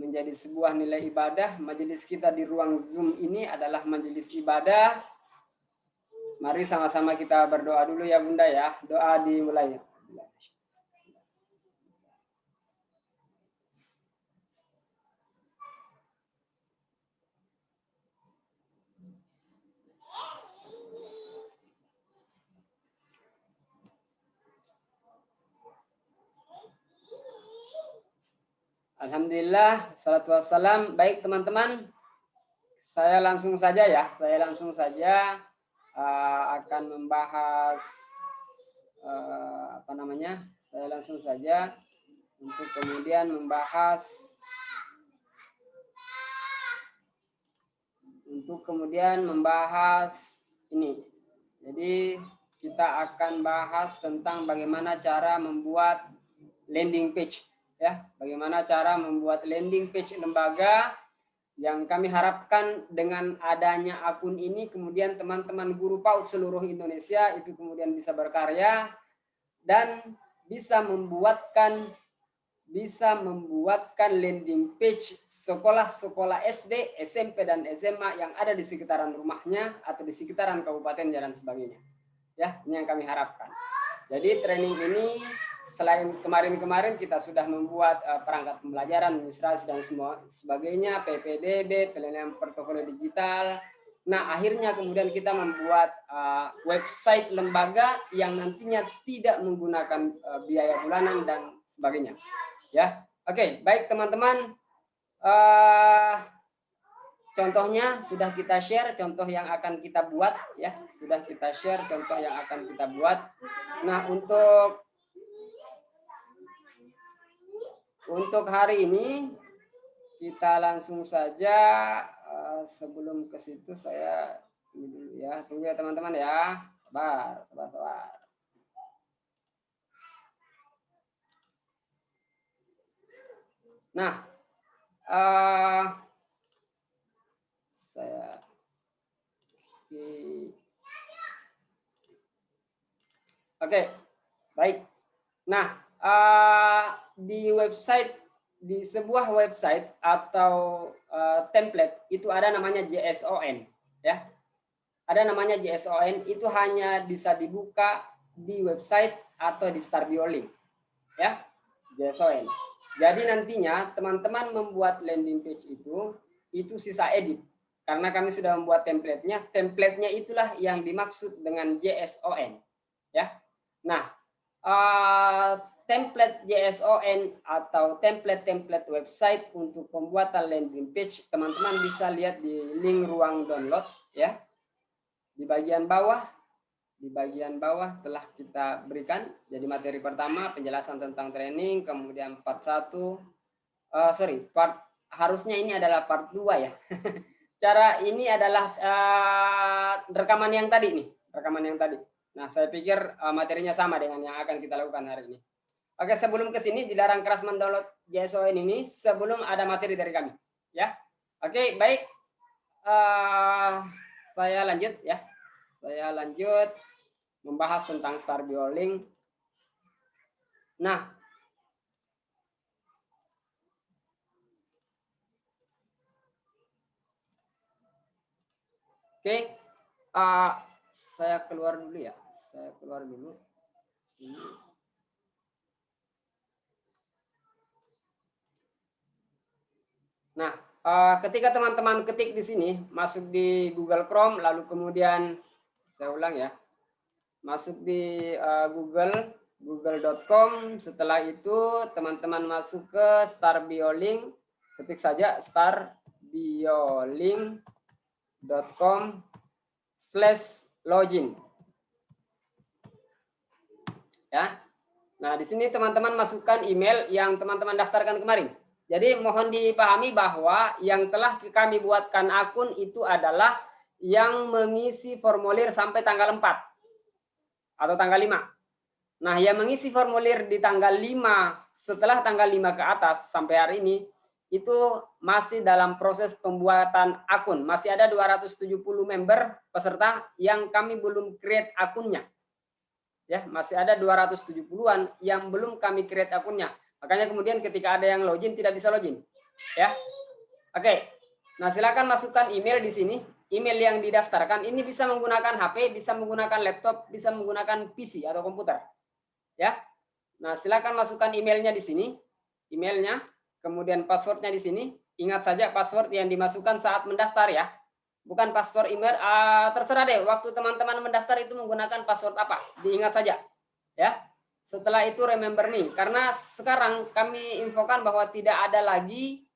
menjadi sebuah nilai ibadah. Majelis kita di ruang Zoom ini adalah majelis ibadah. Mari sama-sama kita berdoa dulu ya Bunda ya. Doa dimulai. Alhamdulillah, salatu wassalam. Baik teman-teman, saya langsung saja ya. Saya langsung saja akan membahas apa namanya? Saya langsung saja untuk kemudian membahas ini. Jadi kita akan bahas tentang bagaimana cara membuat landing page ya, bagaimana cara membuat landing page lembaga yang kami harapkan dengan adanya akun ini kemudian teman-teman guru PAUD seluruh Indonesia itu kemudian bisa berkarya dan bisa membuatkan landing page sekolah-sekolah SD, SMP dan SMA yang ada di sekitaran rumahnya atau di sekitaran kabupaten dan sebagainya. Ya, ini yang kami harapkan. Jadi training ini selain kemarin-kemarin kita sudah membuat perangkat pembelajaran, administrasi dan semua sebagainya, PPDB, penilaian portofolio digital. Nah, akhirnya kemudian kita membuat website lembaga yang nantinya tidak menggunakan biaya bulanan dan sebagainya. Ya, oke, baik teman-teman. Contohnya sudah kita share, contoh yang akan kita buat ya, sudah kita share contoh yang akan kita buat. Nah, untuk hari ini kita langsung saja sebelum ke situ saya ini dulu ya, tunggu ya teman-teman ya, sabar. Nah, Oke, baik. Nah, di sebuah website atau template itu ada namanya JSON, ya. Ada namanya JSON, itu hanya bisa dibuka di website atau di StarBioLink, ya. JSON. Jadi nantinya teman-teman membuat landing page itu sisa edit. Karena kami sudah membuat template-nya, template-nya itulah yang dimaksud dengan JSON, ya. Nah, template JSON atau template website untuk pembuatan landing page, teman-teman bisa lihat di link ruang download ya. Di bagian bawah telah kita berikan. Jadi materi pertama penjelasan tentang training, kemudian part 1 harusnya ini adalah part 2 ya. Cara ini adalah rekaman yang tadi. Nah, saya pikir materinya sama dengan yang akan kita lakukan hari ini. Oke, sebelum ke sini dilarang keras mendownload JSON ini sebelum ada materi dari kami, ya. Oke, baik. Saya lanjut ya. Saya lanjut membahas tentang StarBioLink. Nah, oke, saya keluar dulu ya. Sini. Nah, ketika teman-teman ketik di sini, masuk di Google Chrome, lalu kemudian saya ulang ya, masuk di google.com. Setelah itu teman-teman masuk ke StarBioLink, ketik saja starbioLink.com/login. Ya. Nah, di sini teman-teman masukkan email yang teman-teman daftarkan kemarin. Jadi mohon dipahami bahwa yang telah kami buatkan akun itu adalah yang mengisi formulir sampai tanggal 4 atau tanggal 5. Nah, yang mengisi formulir di tanggal 5 setelah tanggal 5 ke atas sampai hari ini itu masih dalam proses pembuatan akun. Masih ada 270 member peserta yang kami belum create akunnya. Ya, masih ada 270-an yang belum kami create akunnya. Makanya kemudian ketika ada yang login tidak bisa login. Ya. Oke. Nah, silakan masukkan email di sini. Email yang didaftarkan ini bisa menggunakan HP, bisa menggunakan laptop, bisa menggunakan PC atau komputer. Ya. Nah, silakan masukkan emailnya di sini. Emailnya, kemudian passwordnya di sini. Ingat saja password yang dimasukkan saat mendaftar ya. Bukan password email, terserah deh. Waktu teman-teman mendaftar itu menggunakan password apa. Diingat saja. Ya. Setelah itu remember me. Karena sekarang kami infokan bahwa tidak ada lagi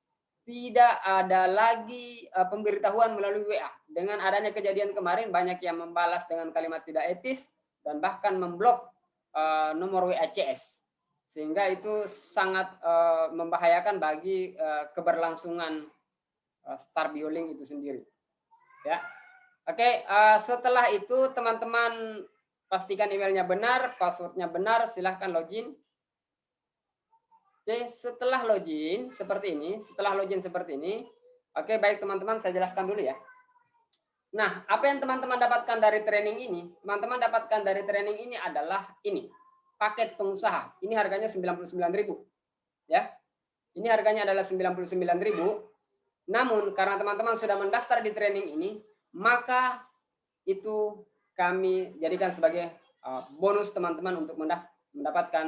pemberitahuan melalui WA. Dengan adanya kejadian kemarin, banyak yang membalas dengan kalimat tidak etis dan bahkan memblok nomor WA CS, sehingga itu sangat membahayakan bagi keberlangsungan Star Biolink itu sendiri. Ya, oke. Setelah itu teman-teman pastikan emailnya benar, passwordnya benar, silahkan login. Oke, setelah login seperti ini, oke, baik teman-teman, saya jelaskan dulu ya. Nah, apa yang teman-teman dapatkan dari training ini? Teman-teman dapatkan dari training ini adalah ini, paket pengusaha. Ini harganya 99.000. Ya. Ini harganya adalah 99.000. Namun karena teman-teman sudah mendaftar di training ini, maka itu kami jadikan sebagai bonus teman-teman untuk mendapatkan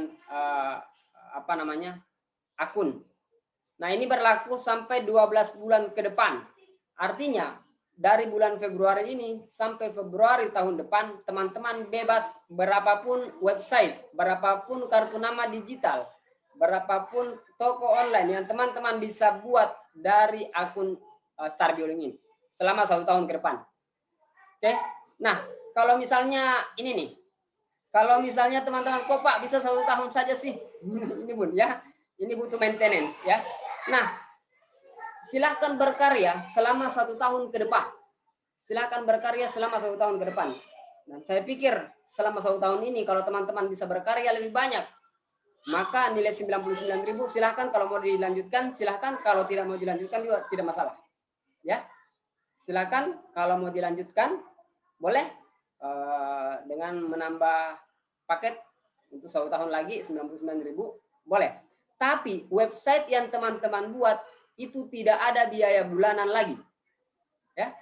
akun. Nah, ini berlaku sampai 12 bulan ke depan. Artinya, dari bulan Februari ini sampai Februari tahun depan, teman-teman bebas berapapun website, berapapun kartu nama digital, berapapun toko online yang teman-teman bisa buat dari akun Star Biolink ini selama 1 tahun ke depan. Oke. Nah, kalau misalnya ini nih, kalau misalnya teman-teman, kok Pak bisa 1 tahun saja sih? Ini Bun ya, ini butuh maintenance ya. Nah, silahkan berkarya selama 1 tahun ke depan. Silahkan berkarya selama 1 tahun ke depan. Dan saya pikir selama 1 tahun ini kalau teman-teman bisa berkarya lebih banyak, maka nilai 99.000 silahkan, kalau mau dilanjutkan silahkan, kalau tidak mau dilanjutkan juga tidak masalah. Ya. Silakan kalau mau dilanjutkan boleh dengan menambah paket untuk 1 tahun lagi 99.000 boleh. Tapi website yang teman-teman buat itu tidak ada biaya bulanan lagi. Ya.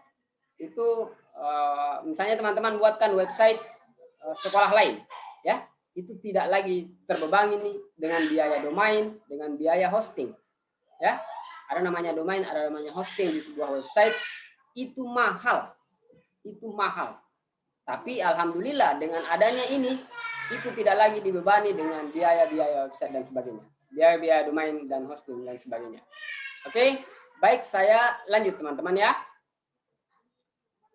Itu misalnya teman-teman buatkan website sekolah lain, ya. Itu tidak lagi terbebani nih dengan biaya domain, dengan biaya hosting. Ya. Ada namanya domain, ada namanya hosting di sebuah website. Itu mahal. Itu mahal. Tapi alhamdulillah dengan adanya ini itu tidak lagi dibebani dengan biaya-biaya website dan sebagainya. Biaya-biaya domain dan hosting dan sebagainya. Oke, baik, saya lanjut teman-teman ya.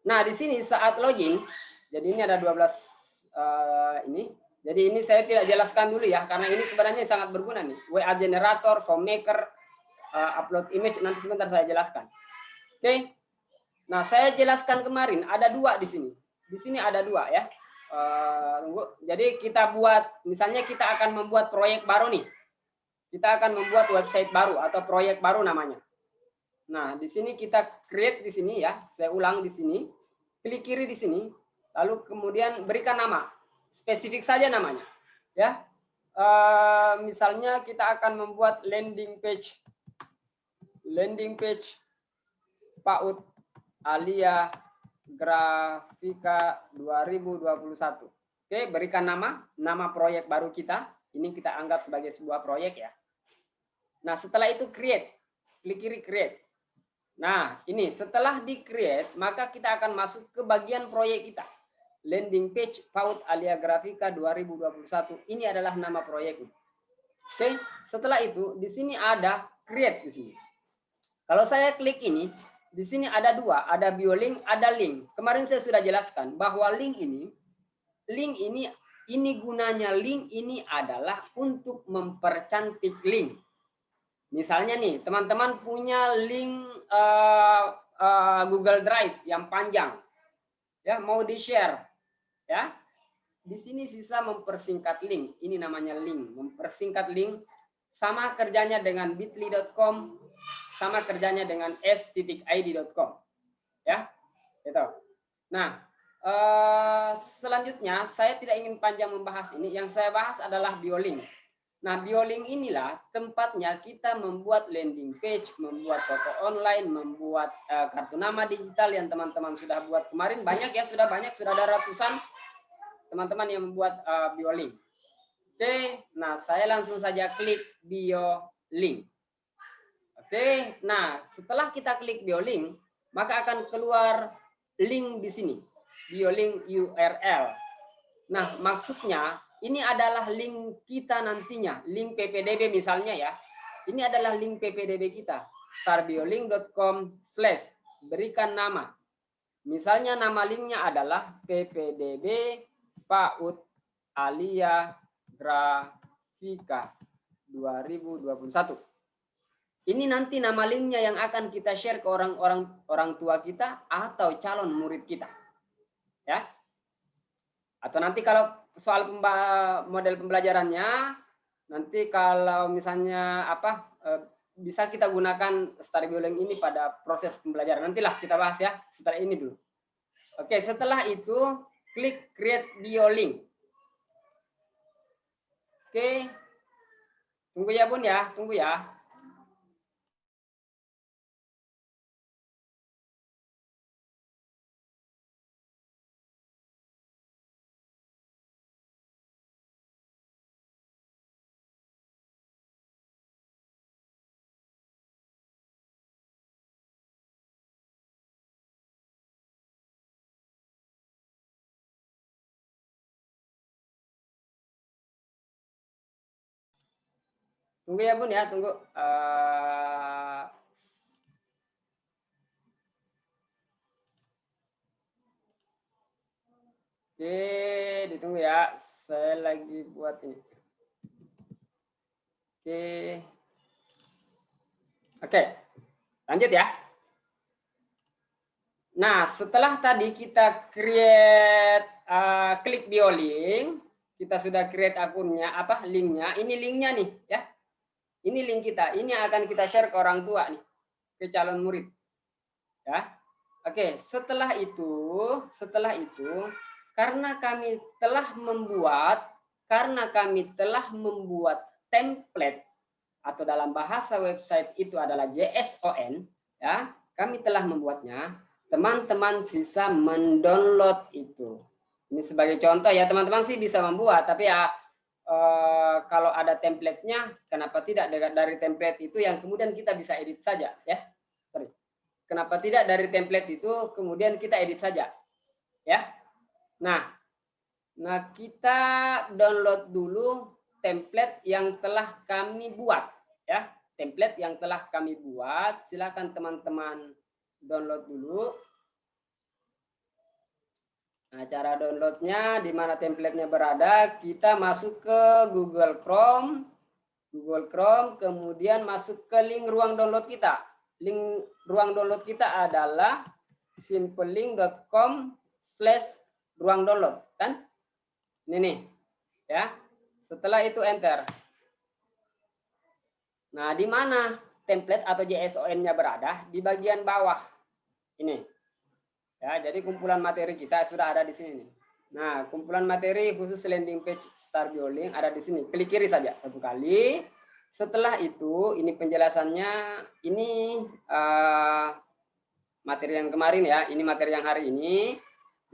Nah, di sini saat login, jadi ini ada 12 ini. Jadi ini saya tidak jelaskan dulu ya, karena ini sebenarnya sangat berguna nih. WA generator, form maker, upload image, nanti sebentar saya jelaskan. Oke. Nah, saya jelaskan kemarin ada 2 di sini. Di sini ada 2 ya. Jadi kita buat, misalnya kita akan membuat proyek baru nih. Kita akan membuat website baru atau proyek baru namanya. Nah, di sini kita create di sini ya. Saya ulang di sini. Klik kiri di sini. Lalu kemudian berikan nama. Spesifik saja namanya. Ya. Misalnya kita akan membuat landing page. Landing page PAUD Alia Grafika 2021. Oke, berikan nama proyek baru kita. Ini kita anggap sebagai sebuah proyek ya. Nah, setelah itu create. Klik kiri create. Nah, ini setelah di create, maka kita akan masuk ke bagian proyek kita. Landing page PAUD Alia Grafika 2021. Ini adalah nama proyeknya. Oke, setelah itu di sini ada create di sini. Kalau saya klik ini, di sini ada 2, ada biolink, ada link. Kemarin saya sudah jelaskan bahwa link ini gunanya link ini adalah untuk mempercantik link. Misalnya nih, teman-teman punya link Google Drive yang panjang, ya mau di-share, ya. Di sini sisa mempersingkat link. Ini namanya link, mempersingkat link. Sama kerjanya dengan bitly.com, sama kerjanya dengan s.id.com, ya. Gitu. Nah, selanjutnya saya tidak ingin panjang membahas ini. Yang saya bahas adalah biolink. Nah, BioLink inilah tempatnya kita membuat landing page, membuat toko online, membuat kartu nama digital yang teman-teman sudah buat kemarin. Banyak ya, sudah ada ratusan teman-teman yang membuat BioLink. Oke, nah saya langsung saja klik BioLink. Oke, nah setelah kita klik BioLink, maka akan keluar link di sini, BioLink URL. Nah, maksudnya ini adalah link kita nantinya, link PPDB misalnya ya. Ini adalah link PPDB kita, starbiolink.com/ berikan nama. Misalnya nama linknya adalah PPDB PAUD Alia Grafika 2021. Ini nanti nama linknya yang akan kita share ke orang tua kita atau calon murid kita. Ya. Atau nanti kalau soal model pembelajarannya, nanti kalau misalnya bisa kita gunakan StarBioLink ini pada proses pembelajaran. Nantilah kita bahas ya, setelah ini dulu. Oke, setelah itu klik create BioLink. Oke, tunggu ya Bun ya, tunggu ya. Tunggu ya Bun ya, tunggu. Oke, ditunggu ya. Saya lagi buat ini. Oke, lanjut ya. Nah, setelah tadi kita create klik BioLink, kita sudah create akunnya, linknya. Ini linknya nih ya. Ini link kita. Ini akan kita share ke orang tua nih, ke calon murid. Ya. Oke, setelah itu karena kami telah membuat template atau dalam bahasa website itu adalah JSON ya. Kami telah membuatnya. Teman-teman bisa mendownload itu. Ini sebagai contoh ya, teman-teman sih bisa membuat, tapi ya kalau ada template-nya, kenapa tidak dari template itu yang kemudian kita bisa edit saja ya. Sorry. Kenapa tidak dari template itu kemudian kita edit saja ya. Nah kita download dulu template yang telah kami buat ya. Template yang telah kami buat, silakan teman-teman download dulu. Nah, cara downloadnya di mana template-nya berada, kita masuk ke Google Chrome, kemudian masuk ke link ruang download kita. Link ruang download kita adalah simpelink.com/ruang-download, kan? Ini nih, ya. Setelah itu enter. Nah, di mana template atau JSON-nya berada? Di bagian bawah. Ini. Ya, jadi kumpulan materi kita sudah ada di sini nih. Nah, kumpulan materi khusus landing page StarBioLink ada di sini. Klik kiri saja satu kali. Setelah itu, ini penjelasannya, ini materi yang kemarin ya, ini materi yang hari ini.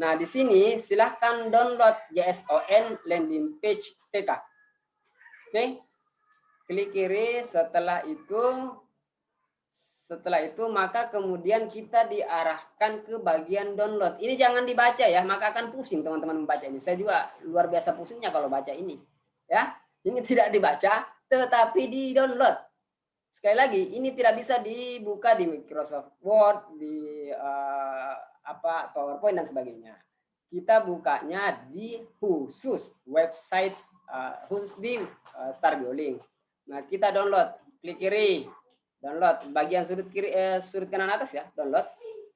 Nah, di sini silahkan download JSON landing page TK. Oke. Klik kiri, setelah itu maka kemudian kita diarahkan ke bagian download. Ini jangan dibaca ya, maka akan pusing teman-teman membaca ini. Saya juga luar biasa pusingnya kalau baca ini. Ya, ini tidak dibaca, tetapi di-download. Sekali lagi, ini tidak bisa dibuka di Microsoft Word, di PowerPoint dan sebagainya. Kita bukanya di khusus website, khusus di StarBioLink. Nah, kita download, klik kiri, download bagian sudut kiri, sudut kanan atas ya, download.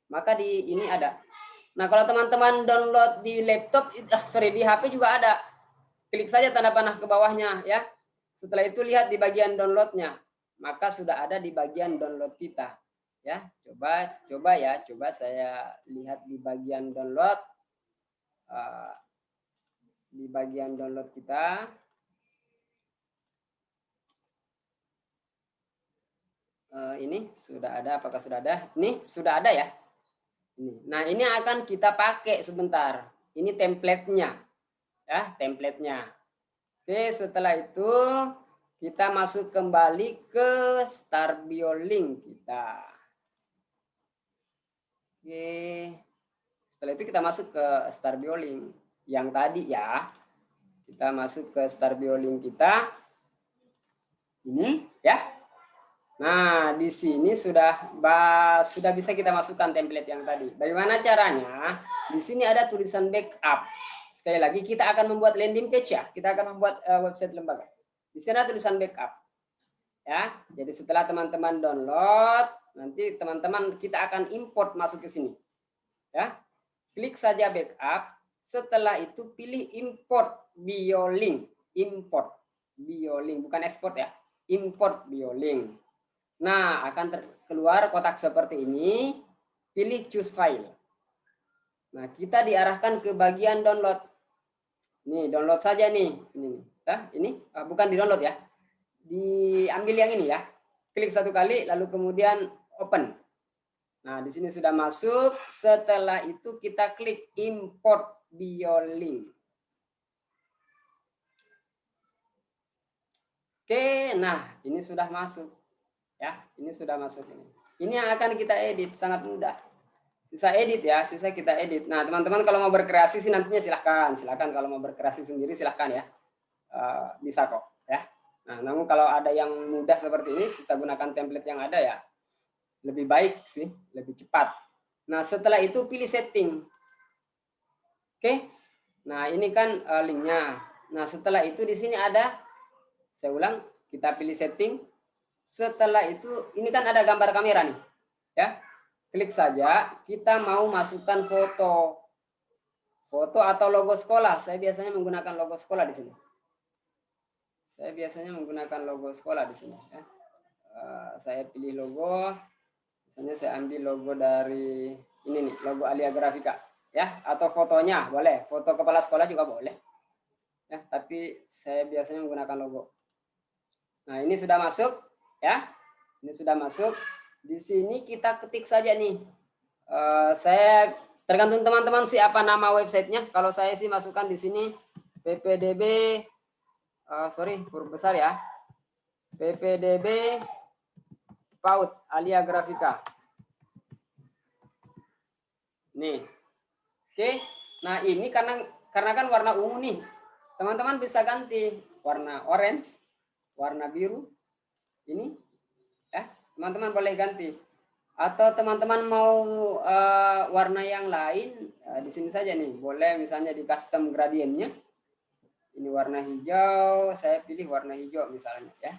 Maka di ini ada. Nah, kalau teman-teman download di laptop, di HP juga ada. Klik saja tanda panah ke bawahnya ya. Setelah itu lihat di bagian downloadnya, maka sudah ada di bagian download kita. Ya, coba saya lihat di bagian download. Di bagian download kita. Ini sudah ada, apakah sudah ada? Ini sudah ada ya. Ini. Nah, ini akan kita pakai sebentar. Ini template-nya. Ya, template-nya. Oke, setelah itu kita masuk kembali ke Starbio link kita. Oke. Setelah itu kita masuk ke Starbio link yang tadi ya. Kita masuk ke Starbio link kita. Ini ya. Nah, di sini sudah bisa kita masukkan template yang tadi. Bagaimana caranya? Di sini ada tulisan backup. Sekali lagi kita akan membuat landing page ya. Kita akan membuat website lembaga. Di sini ada tulisan backup. Ya. Jadi setelah teman-teman download, nanti teman-teman kita akan import masuk ke sini. Ya. Klik saja backup. Setelah itu pilih import BioLink. Import BioLink, bukan export ya. Import BioLink. Nah, akan keluar kotak seperti ini. Pilih choose file. Nah, kita diarahkan ke bagian download. Nih, download saja nih. Ini bukan di download ya. Diambil yang ini ya. Klik satu kali, lalu kemudian open. Nah, di sini sudah masuk. Setelah itu kita klik import BioLink. Oke, nah ini sudah masuk. Ya, ini sudah masuk ini. Ini yang akan kita edit, sangat mudah. Sisa edit ya, sisa kita edit. Nah, teman-teman kalau mau berkreasi sih nantinya silahkan. Silahkan kalau mau berkreasi sendiri silahkan ya. Bisa kok ya. Nah, namun kalau ada yang mudah seperti ini, sisa gunakan template yang ada ya. Lebih baik sih, lebih cepat. Nah, setelah itu pilih setting. Oke. Nah, ini kan linknya. Nah, setelah itu di sini ada, saya ulang, kita pilih setting. Setelah itu, ini kan ada gambar kamera nih, ya. Klik saja, kita mau masukkan foto atau logo sekolah. Saya biasanya menggunakan logo sekolah di sini. Ya. Saya pilih logo, misalnya saya ambil logo dari ini nih, logo Alia Grafika, ya. Atau fotonya boleh, foto kepala sekolah juga boleh. Ya, tapi saya biasanya menggunakan logo. Nah, ini sudah masuk. Ya, ini sudah masuk. Di sini kita ketik saja nih. Saya tergantung teman-teman sih apa nama websitenya. Kalau saya sih masukkan di sini ppdb, huruf besar ya. ppdb PAUD Alia Grafika. Nih, oke. Nah ini karena kan warna ungu nih. Teman-teman bisa ganti warna orange, warna biru. Ini ya, teman-teman boleh ganti. Atau teman-teman mau warna yang lain, di sini saja nih. Boleh misalnya di custom gradientnya. Ini warna hijau, saya pilih warna hijau misalnya ya.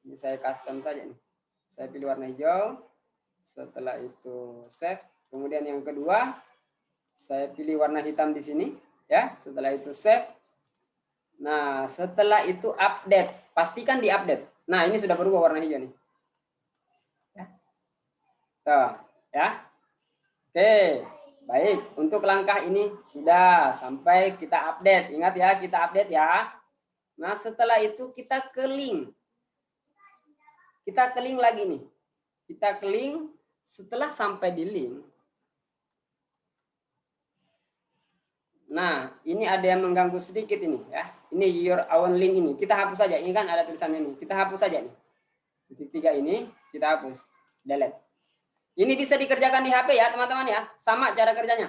Ini saya custom saja nih. Saya pilih warna hijau. Setelah itu save. Kemudian yang kedua, saya pilih warna hitam di sini ya. Setelah itu save. Nah, setelah itu update. Pastikan di-update. Nah, ini sudah berubah warna hijau nih. Ya. Tuh, ya. Oke, baik. Untuk langkah ini sudah sampai kita update. Ingat ya, kita update ya. Nah, setelah itu kita ke link. Kita ke link lagi nih. Kita ke link, setelah sampai di link. Nah, ini ada yang mengganggu sedikit ini ya. Ini your own link ini. Kita hapus saja. Ini kan ada tulisan ini. Kita hapus saja nih. Titik 3 ini kita hapus. Delete. Ini bisa dikerjakan di HP ya, teman-teman ya. Sama cara kerjanya.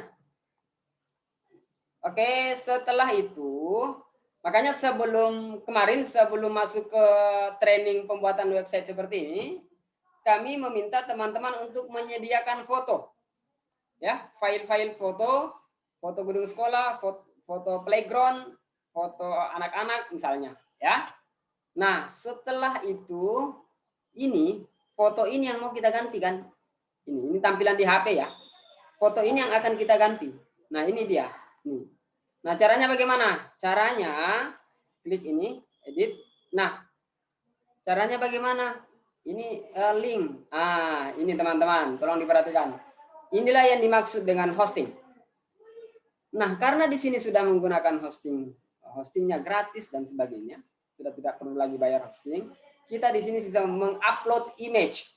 Oke, setelah itu, makanya sebelum masuk ke training pembuatan website seperti ini, kami meminta teman-teman untuk menyediakan foto. Ya, file-file foto gedung sekolah, foto playground, foto anak-anak misalnya, ya. Nah, setelah itu ini foto ini yang mau kita ganti kan. Ini tampilan di HP ya. Foto ini yang akan kita ganti. Nah, ini dia. Nih. Nah, caranya bagaimana? Caranya klik ini, edit. Nah, caranya bagaimana? Ini link. Ah, ini teman-teman, tolong diperhatikan. Inilah yang dimaksud dengan hosting. Nah, karena di sini sudah menggunakan hostingnya gratis dan sebagainya, sudah tidak perlu lagi bayar hosting. kita di sini bisa mengupload image.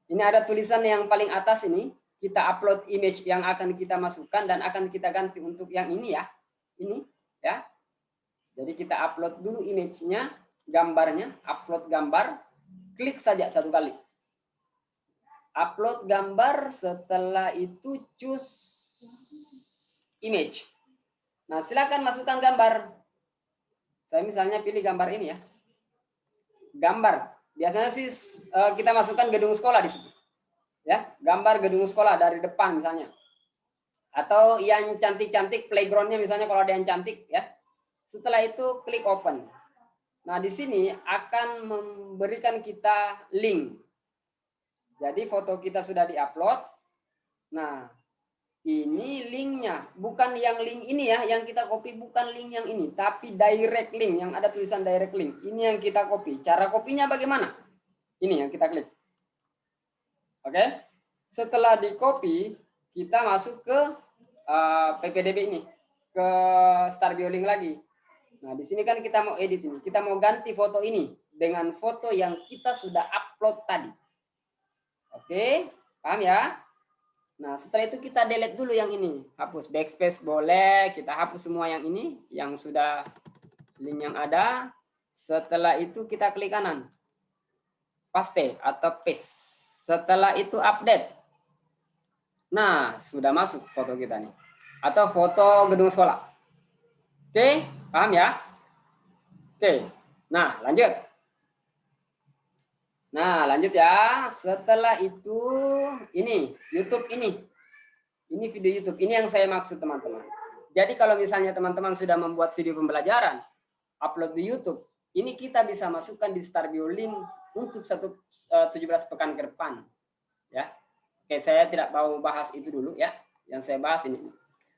Ini ada tulisan yang paling atas ini, kita upload image yang akan kita masukkan dan akan kita ganti untuk yang ini ya. Ini ya. Jadi kita upload dulu image-nya, gambarnya, upload gambar, klik saja satu kali. Upload gambar, setelah itu choose image. Nah, silakan masukkan gambar. Saya misalnya pilih gambar ini ya. Gambar. Biasanya sih kita masukkan gedung sekolah di situ. Ya, gambar gedung sekolah dari depan misalnya. Atau yang cantik-cantik playground-nya misalnya kalau ada yang cantik ya. Setelah itu klik open. Nah, di sini akan memberikan kita link. Jadi foto kita sudah diupload. Nah, ini linknya, bukan yang link ini ya, yang kita copy bukan link yang ini, tapi direct link, yang ada tulisan direct link. Ini yang kita copy. Cara kopinya bagaimana? Ini yang kita klik. Oke. Setelah di copy, kita masuk ke PPDB ini, ke Starbio Link lagi. Nah, di sini kan kita mau edit ini. Kita mau ganti foto ini dengan foto yang kita sudah upload tadi. Oke, paham ya? Nah, setelah itu kita delete dulu yang ini. Hapus backspace boleh, kita hapus semua yang ini, yang sudah link yang ada. Setelah itu kita klik kanan. Paste atau paste. Setelah itu update. Nah, sudah masuk foto kita nih. Atau foto gedung sekolah. Oke, paham ya? Oke, nah lanjut. Nah, lanjut ya. Setelah itu, ini YouTube ini. Ini video YouTube. Ini yang saya maksud teman-teman. Jadi kalau misalnya teman-teman sudah membuat video pembelajaran, upload di YouTube, ini kita bisa masukkan di Starbio Link untuk 17 pekan ke depan. Ya. Oke, saya tidak mau bahas itu dulu ya. Yang saya bahas ini.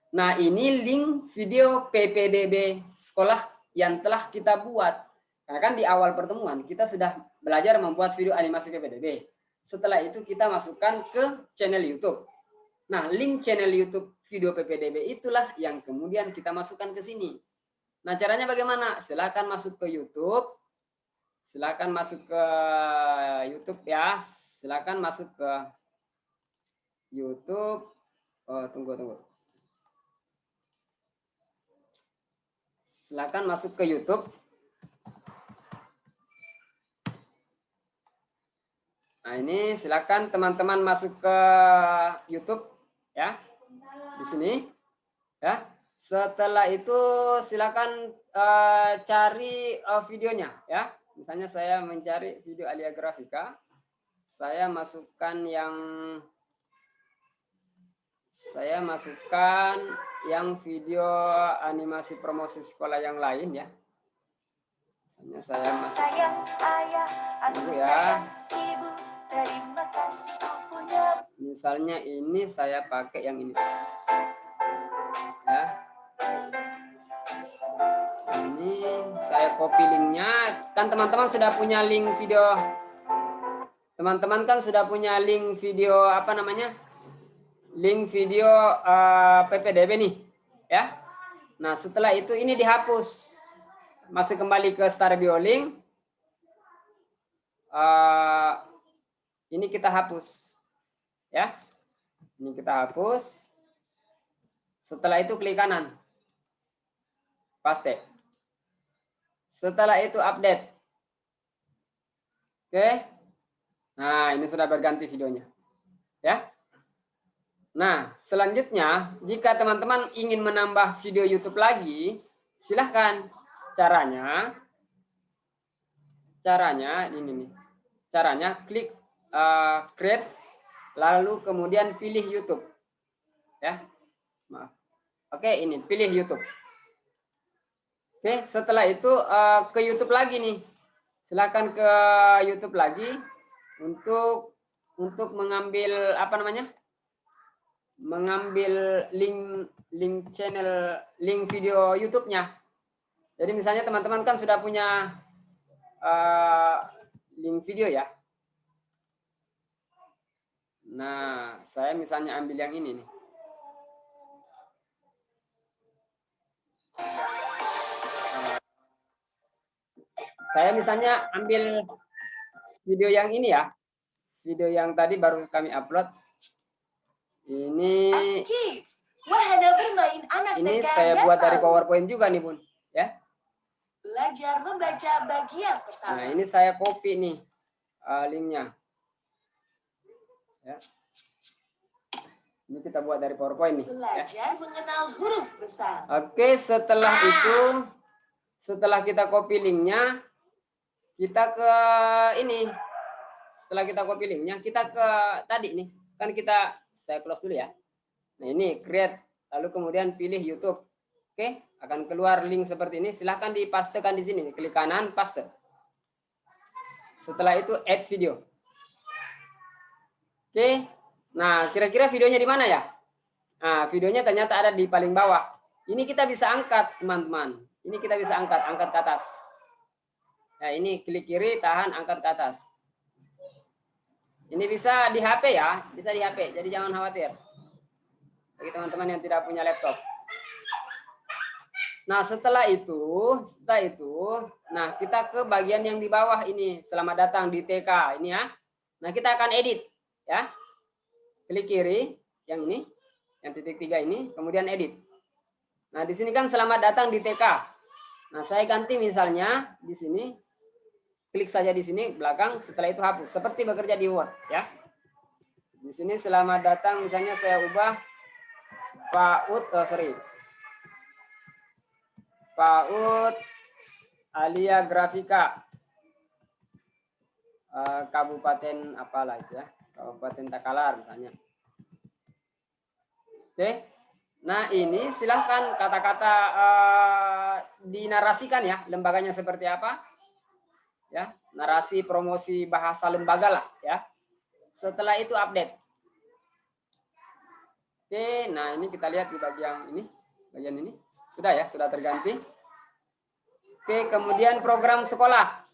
Nah, ini link video PPDB sekolah yang telah kita buat. Karena kan di awal pertemuan kita sudah belajar membuat video animasi PPDB. Setelah itu kita masukkan ke channel YouTube. Nah, link channel YouTube video PPDB itulah yang kemudian kita masukkan ke sini. Nah, caranya bagaimana? Silakan masuk ke YouTube. Silakan masuk ke YouTube ya. Silakan masuk ke YouTube. Oh, tunggu. Silakan masuk ke YouTube. Nah, ini silakan teman-teman masuk ke YouTube ya. Di sini ya. Setelah itu silakan cari videonya ya. Misalnya saya mencari video Alia Grafika. Saya masukkan yang video animasi promosi sekolah yang lain ya. Misalnya saya masukkan dulu ya. Misalnya ini saya pakai yang ini. Ya. Ini saya copy linknya. Kan teman-teman sudah punya link video. Teman-teman kan sudah punya link video apa namanya? Link video PPDB nih, ya. Nah, setelah itu ini dihapus. Masuk kembali ke Starbio Link. Ini kita hapus. Ya. Ini kita hapus. Setelah itu klik kanan. Paste. Setelah itu update. Oke. Nah, ini sudah berganti videonya. Ya. Nah, selanjutnya, jika teman-teman ingin menambah video YouTube lagi, silahkan. Caranya ini nih. Caranya klik create, lalu kemudian pilih YouTube. Ya, maaf. Oke, ini pilih YouTube. Oke, setelah itu ke YouTube lagi nih. Silakan ke YouTube lagi untuk mengambil apa namanya? Mengambil link channel, link video YouTube-nya. Jadi misalnya teman-teman kan sudah punya link video ya. Nah, saya misalnya ambil yang ini nih. Saya misalnya ambil video yang ini ya. Video yang tadi baru kami upload. Ini wahana bermain anak ini TK saya dan buat dari PAUD. PowerPoint juga nih, Bun. Ya. Belajar membaca bagian pertama. Nah, ini saya copy nih linknya. Ya. Ini kita buat dari PowerPoint nih. Belajar mengenal huruf besar. Oke, setelah itu, setelah kita copy linknya, kita ke ini. Setelah kita copy linknya, kita ke tadi nih. Kan kita, saya close dulu ya. Nah ini, create. Lalu kemudian pilih YouTube. Oke, akan keluar link seperti ini. Silahkan dipastekan di sini. Klik kanan, paste. Setelah itu, add video. Oke. Nah, kira-kira videonya di mana ya? Nah, videonya ternyata ada di paling bawah. Ini kita bisa angkat, teman-teman. Ini kita bisa angkat ke atas. Nah, ini klik kiri, tahan, angkat ke atas. Ini bisa di HP ya, bisa di HP. Jadi jangan khawatir. Bagi teman-teman yang tidak punya laptop. Nah, setelah itu, nah kita ke bagian yang di bawah ini. Selamat datang di TK ini ya. Nah, kita akan edit ya. Klik kiri yang ini, yang titik 3 ini, kemudian edit. Nah, di sini kan selamat datang di TK. Nah, saya ganti misalnya di sini, klik saja di sini belakang, setelah itu hapus. Seperti bekerja di Word ya. Di sini selamat datang, misalnya saya ubah PAUD Alia Grafika, Kabupaten apalah itu ya. Kabupaten Takalar misalnya. Oke. Nah, ini silahkan kata-kata dinarasikan ya, lembaganya seperti apa. Ya, narasi promosi bahasa lembaga lah ya. Setelah itu update. Oke, nah ini kita lihat di bagian ini. Sudah ya, sudah terganti. Oke, kemudian program sekolah.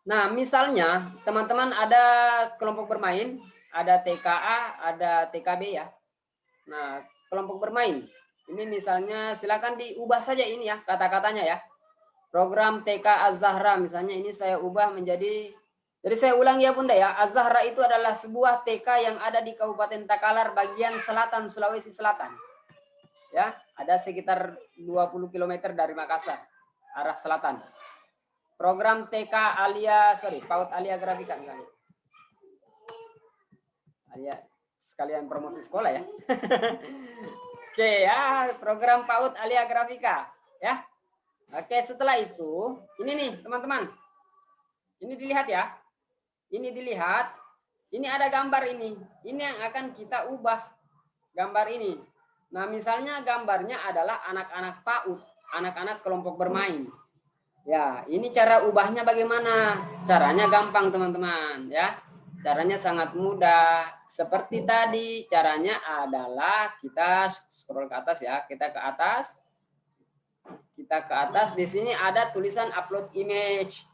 Nah, misalnya teman-teman ada kelompok bermain, ada TKA, ada TKB ya. Nah, kelompok bermain. Ini misalnya silakan diubah saja ini ya kata-katanya ya. Program TK Az-Zahra misalnya ini saya ubah menjadi, jadi saya ulang ya Bunda ya. Az-Zahra itu adalah sebuah TK yang ada di Kabupaten Takalar bagian selatan Sulawesi Selatan. Ya, ada sekitar 20 km dari Makassar arah selatan. Program TK PAUD Alia Grafika misalnya. Alia sekalian promosi sekolah ya. Oke ya, program PAUD Alia Grafika ya. Oke, setelah itu ini nih teman-teman. Ini dilihat ya. Ini dilihat. Ini ada gambar ini. Ini yang akan kita ubah gambar ini. Nah, misalnya gambarnya adalah anak-anak PAUD, anak-anak kelompok bermain. Ya, ini cara ubahnya bagaimana? Caranya gampang teman-teman ya. Caranya sangat mudah. Seperti tadi, caranya adalah kita scroll ke atas ya. Kita ke atas. Di sini ada tulisan upload image.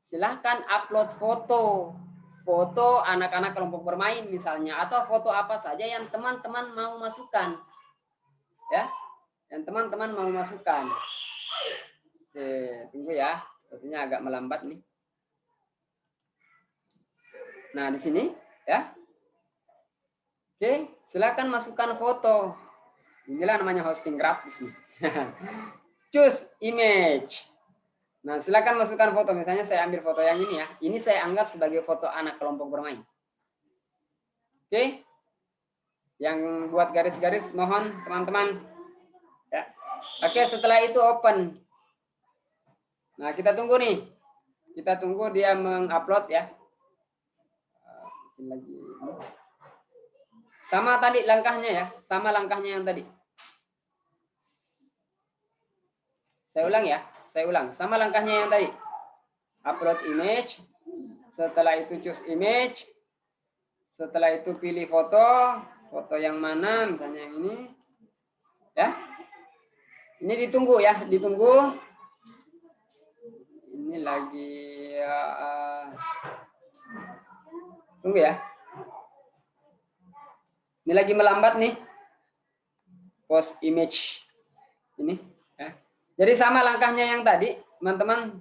Silahkan upload foto. Foto anak-anak kelompok bermain misalnya. Atau foto apa saja yang teman-teman mau masukkan. Ya, yang teman-teman mau masukkan. Oke, tunggu ya. Sepertinya agak melambat nih. Nah, di sini ya. Oke, silakan masukkan foto. Inilah namanya hosting gratis nih. Choose image. Nah, silakan masukkan foto. Misalnya saya ambil foto yang ini ya. Ini saya anggap sebagai foto anak kelompok bermain. Oke. Yang buat garis-garis mohon teman-teman. Ya. Oke, setelah itu open. Nah, kita tunggu nih. Kita tunggu dia mengupload ya. Lagi. Sama tadi langkahnya ya. Sama langkahnya yang tadi. Saya ulang ya. Sama langkahnya yang tadi. Upload image. Setelah itu choose image. Setelah itu pilih foto. Foto yang mana? Misalnya yang ini. Ya. Ini ditunggu ya. Ditunggu. Ini lagi tunggu ya. Ini lagi melambat nih. Post image ini ya. Jadi sama langkahnya yang tadi, teman-teman.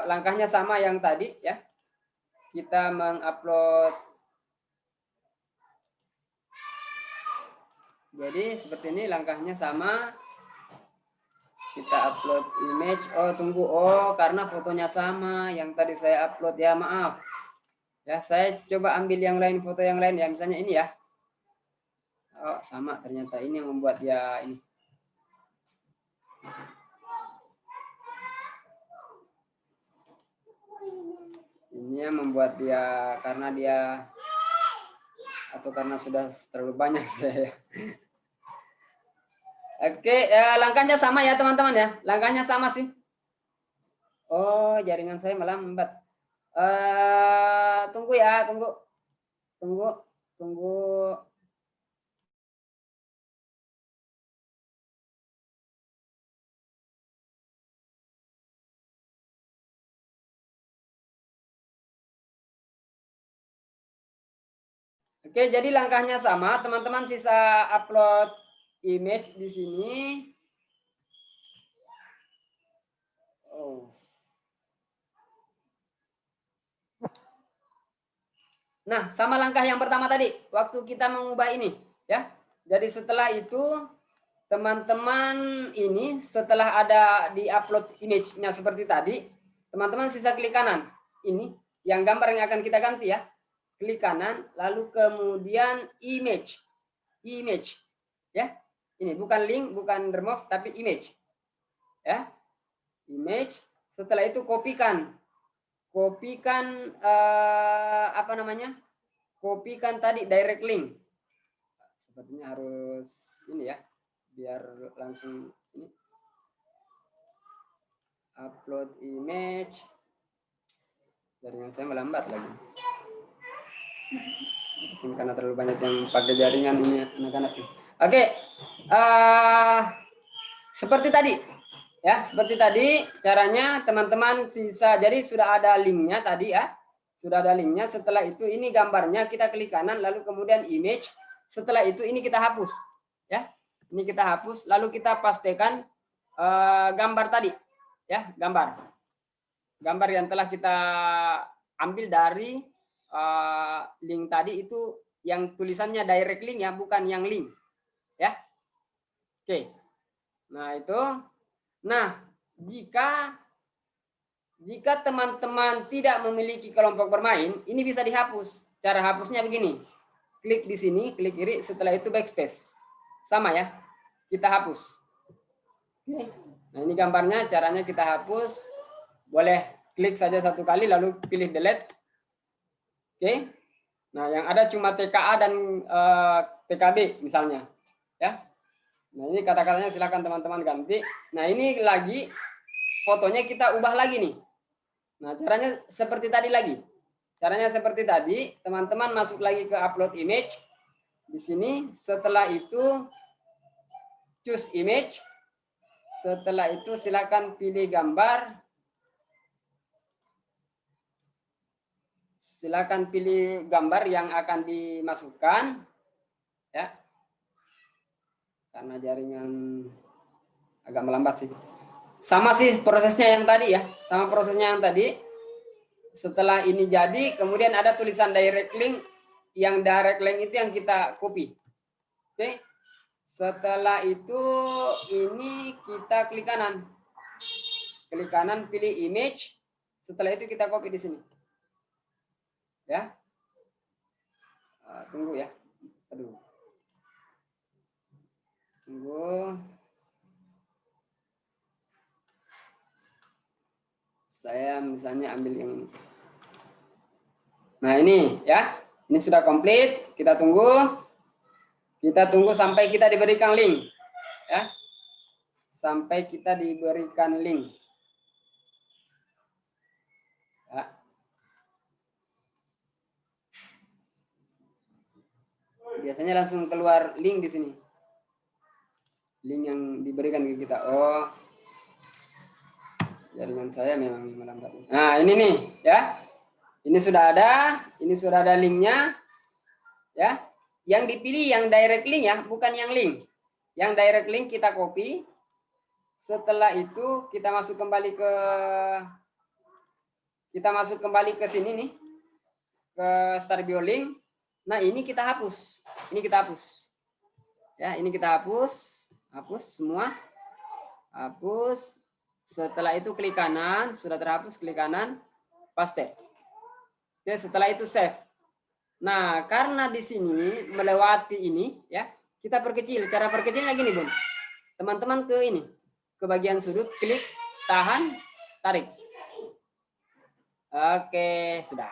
Langkahnya sama yang tadi ya. Kita mengupload. Jadi seperti ini langkahnya sama. Kita upload image. Oh tunggu, oh karena fotonya sama yang tadi saya upload ya, maaf. Ya saya coba ambil yang lain, foto yang lain ya, misalnya ini ya. Oh sama, ternyata ini yang membuat dia ini. Ini yang membuat dia, karena dia atau karena sudah terlalu banyak saya. Oke, langkahnya sama ya teman-teman ya. Langkahnya sama sih. Oh, jaringan saya melambat. Tunggu ya, tunggu. Oke, jadi langkahnya sama, teman-teman sisa upload image di sini. Oh. Nah, sama langkah yang pertama tadi, waktu kita mengubah ini, ya. Jadi setelah itu, teman-teman ini setelah ada di upload image-nya seperti tadi, teman-teman sisa klik kanan. Ini yang gambar yang akan kita ganti ya. Klik kanan, lalu kemudian image. Image. Ya. Ini bukan link, bukan remove, tapi image. Ya. Image. Setelah itu kopikan. Kopikan apa namanya? Kopikan tadi direct link. Sepertinya harus ini ya, biar langsung ini. Upload image. Jaringan saya melambat lagi. Mungkin karena terlalu banyak yang pakai jaringan ini anak-anak. Oke. Seperti tadi. Ya, seperti tadi caranya teman-teman sisa. Jadi sudah ada linknya tadi ya. Sudah ada linknya. Setelah itu ini gambarnya kita klik kanan, lalu kemudian image. Setelah itu ini kita hapus. Ya, ini kita hapus. Lalu kita pastikan gambar tadi. Ya, gambar yang telah kita ambil dari link tadi itu yang tulisannya direct link ya, bukan yang link. Ya, oke. Nah itu. Nah, jika teman-teman tidak memiliki kelompok bermain, ini bisa dihapus. Cara hapusnya begini. Klik di sini, klik kiri, setelah itu backspace. Sama ya, kita hapus. Oke. Nah ini gambarnya, caranya kita hapus. Boleh klik saja satu kali, lalu pilih delete. Oke. Nah yang ada cuma TKA dan PKB misalnya. Ya. Nah ini kata-katanya silakan teman-teman ganti. Nah ini lagi fotonya kita ubah lagi nih. Nah caranya seperti tadi lagi. Caranya seperti tadi, teman-teman masuk lagi ke upload image. Di sini setelah itu choose image. Setelah itu silakan pilih gambar. Silakan pilih gambar yang akan dimasukkan. Ya. Karena jaringan agak melambat sih. Sama sih prosesnya yang tadi ya. Sama prosesnya yang tadi. Setelah ini jadi, kemudian ada tulisan direct link. Yang direct link itu yang kita copy. Oke. Setelah itu ini kita klik kanan. Klik kanan, pilih image. Setelah itu kita copy di sini. Ya. Tunggu ya. Aduh. Tunggu. Saya misalnya ambil yang ini. Nah ini ya. Ini sudah komplit. Kita tunggu. Kita tunggu sampai kita diberikan link. Ya. Sampai kita diberikan link. Ya. Biasanya langsung keluar link di sini. Link yang diberikan ke kita. Oh. Jaringan saya memang melambat. Nah, ini nih, ya. Ini sudah ada linknya. Ya. Yang dipilih yang direct link ya, bukan yang link. Yang direct link kita copy. Setelah itu kita masuk kembali ke sini nih, ke Start Biolink. Nah, ini kita hapus. Ya, ini kita hapus semua. Hapus. Setelah itu klik kanan, sudah terhapus, klik kanan, paste. Oke, setelah itu save. Nah, karena di sini melewati ini ya, kita perkecil. Cara perkecilnya gini, Bun. Teman-teman ke bagian sudut, klik, tahan, tarik. Oke, sudah.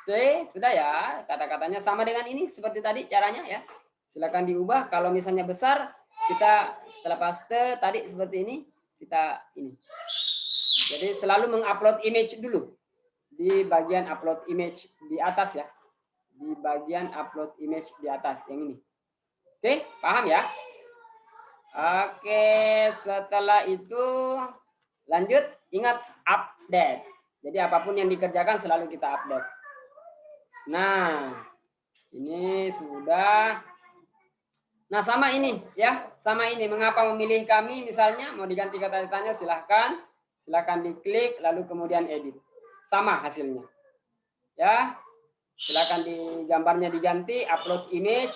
Oke, sudah ya. Kata-katanya sama dengan ini seperti tadi caranya ya. Silakan diubah. Kalau misalnya besar, kita setelah paste tadi seperti ini, kita ini. Jadi selalu mengupload image dulu di bagian upload image di atas ya. Di bagian upload image di atas yang ini. Oke, paham ya? Oke, setelah itu lanjut, ingat update. Jadi apapun yang dikerjakan selalu kita update. Nah, ini sudah. Nah, sama ini ya, sama ini. Mengapa memilih kami? Misalnya mau diganti kata-katanya, silahkan diklik, lalu kemudian edit. Sama hasilnya. Ya, silahkan gambarnya diganti, upload image.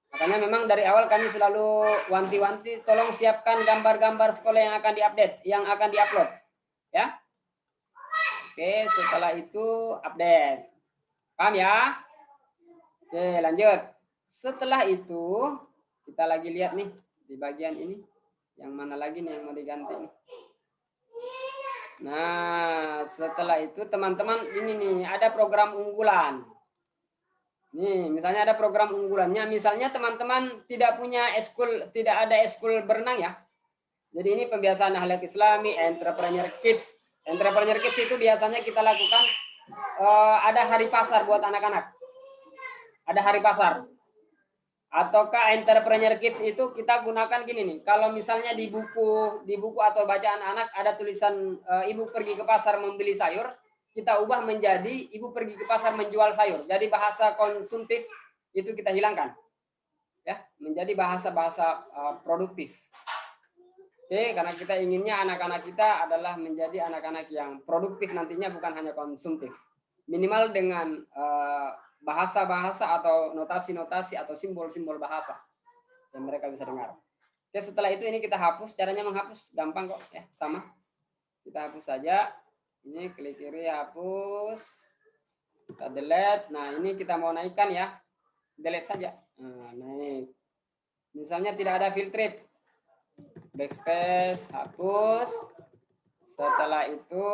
Makanya memang dari awal kami selalu wanti-wanti, tolong siapkan gambar-gambar sekolah yang akan diupdate, yang akan diupload. Ya. Oke, setelah itu update. Paham ya? Oke, lanjut. Setelah itu kita lagi lihat nih di bagian ini, yang mana lagi nih yang mau diganti nih. Nah, setelah itu teman-teman ini nih ada program unggulan. Nih, misalnya ada program unggulannya, misalnya teman-teman tidak punya eskul, tidak ada eskul berenang ya. Jadi ini pembiasaan akhlak Islami, Entrepreneur Kids. Entrepreneur Kids itu biasanya kita lakukan ada hari pasar buat anak-anak. Ada hari pasar. Ataukah Entrepreneur Kids itu kita gunakan gini nih. Kalau misalnya di buku atau bacaan anak ada tulisan ibu pergi ke pasar membeli sayur, kita ubah menjadi ibu pergi ke pasar menjual sayur. Jadi bahasa konsumtif itu kita hilangkan. Ya, menjadi bahasa-bahasa produktif. Oke, karena kita inginnya anak-anak kita adalah menjadi anak-anak yang produktif nantinya, bukan hanya konsumtif. Minimal dengan bahasa-bahasa atau notasi-notasi atau simbol-simbol bahasa yang mereka bisa dengar. Oke, setelah itu ini kita hapus. Caranya menghapus gampang kok ya, sama. Kita hapus saja. Ini klik kiri hapus. Kita delete. Nah, ini kita mau naikkan ya. Delete saja. Nah, naik. Misalnya tidak ada filtrate. Backspace, hapus. Setelah itu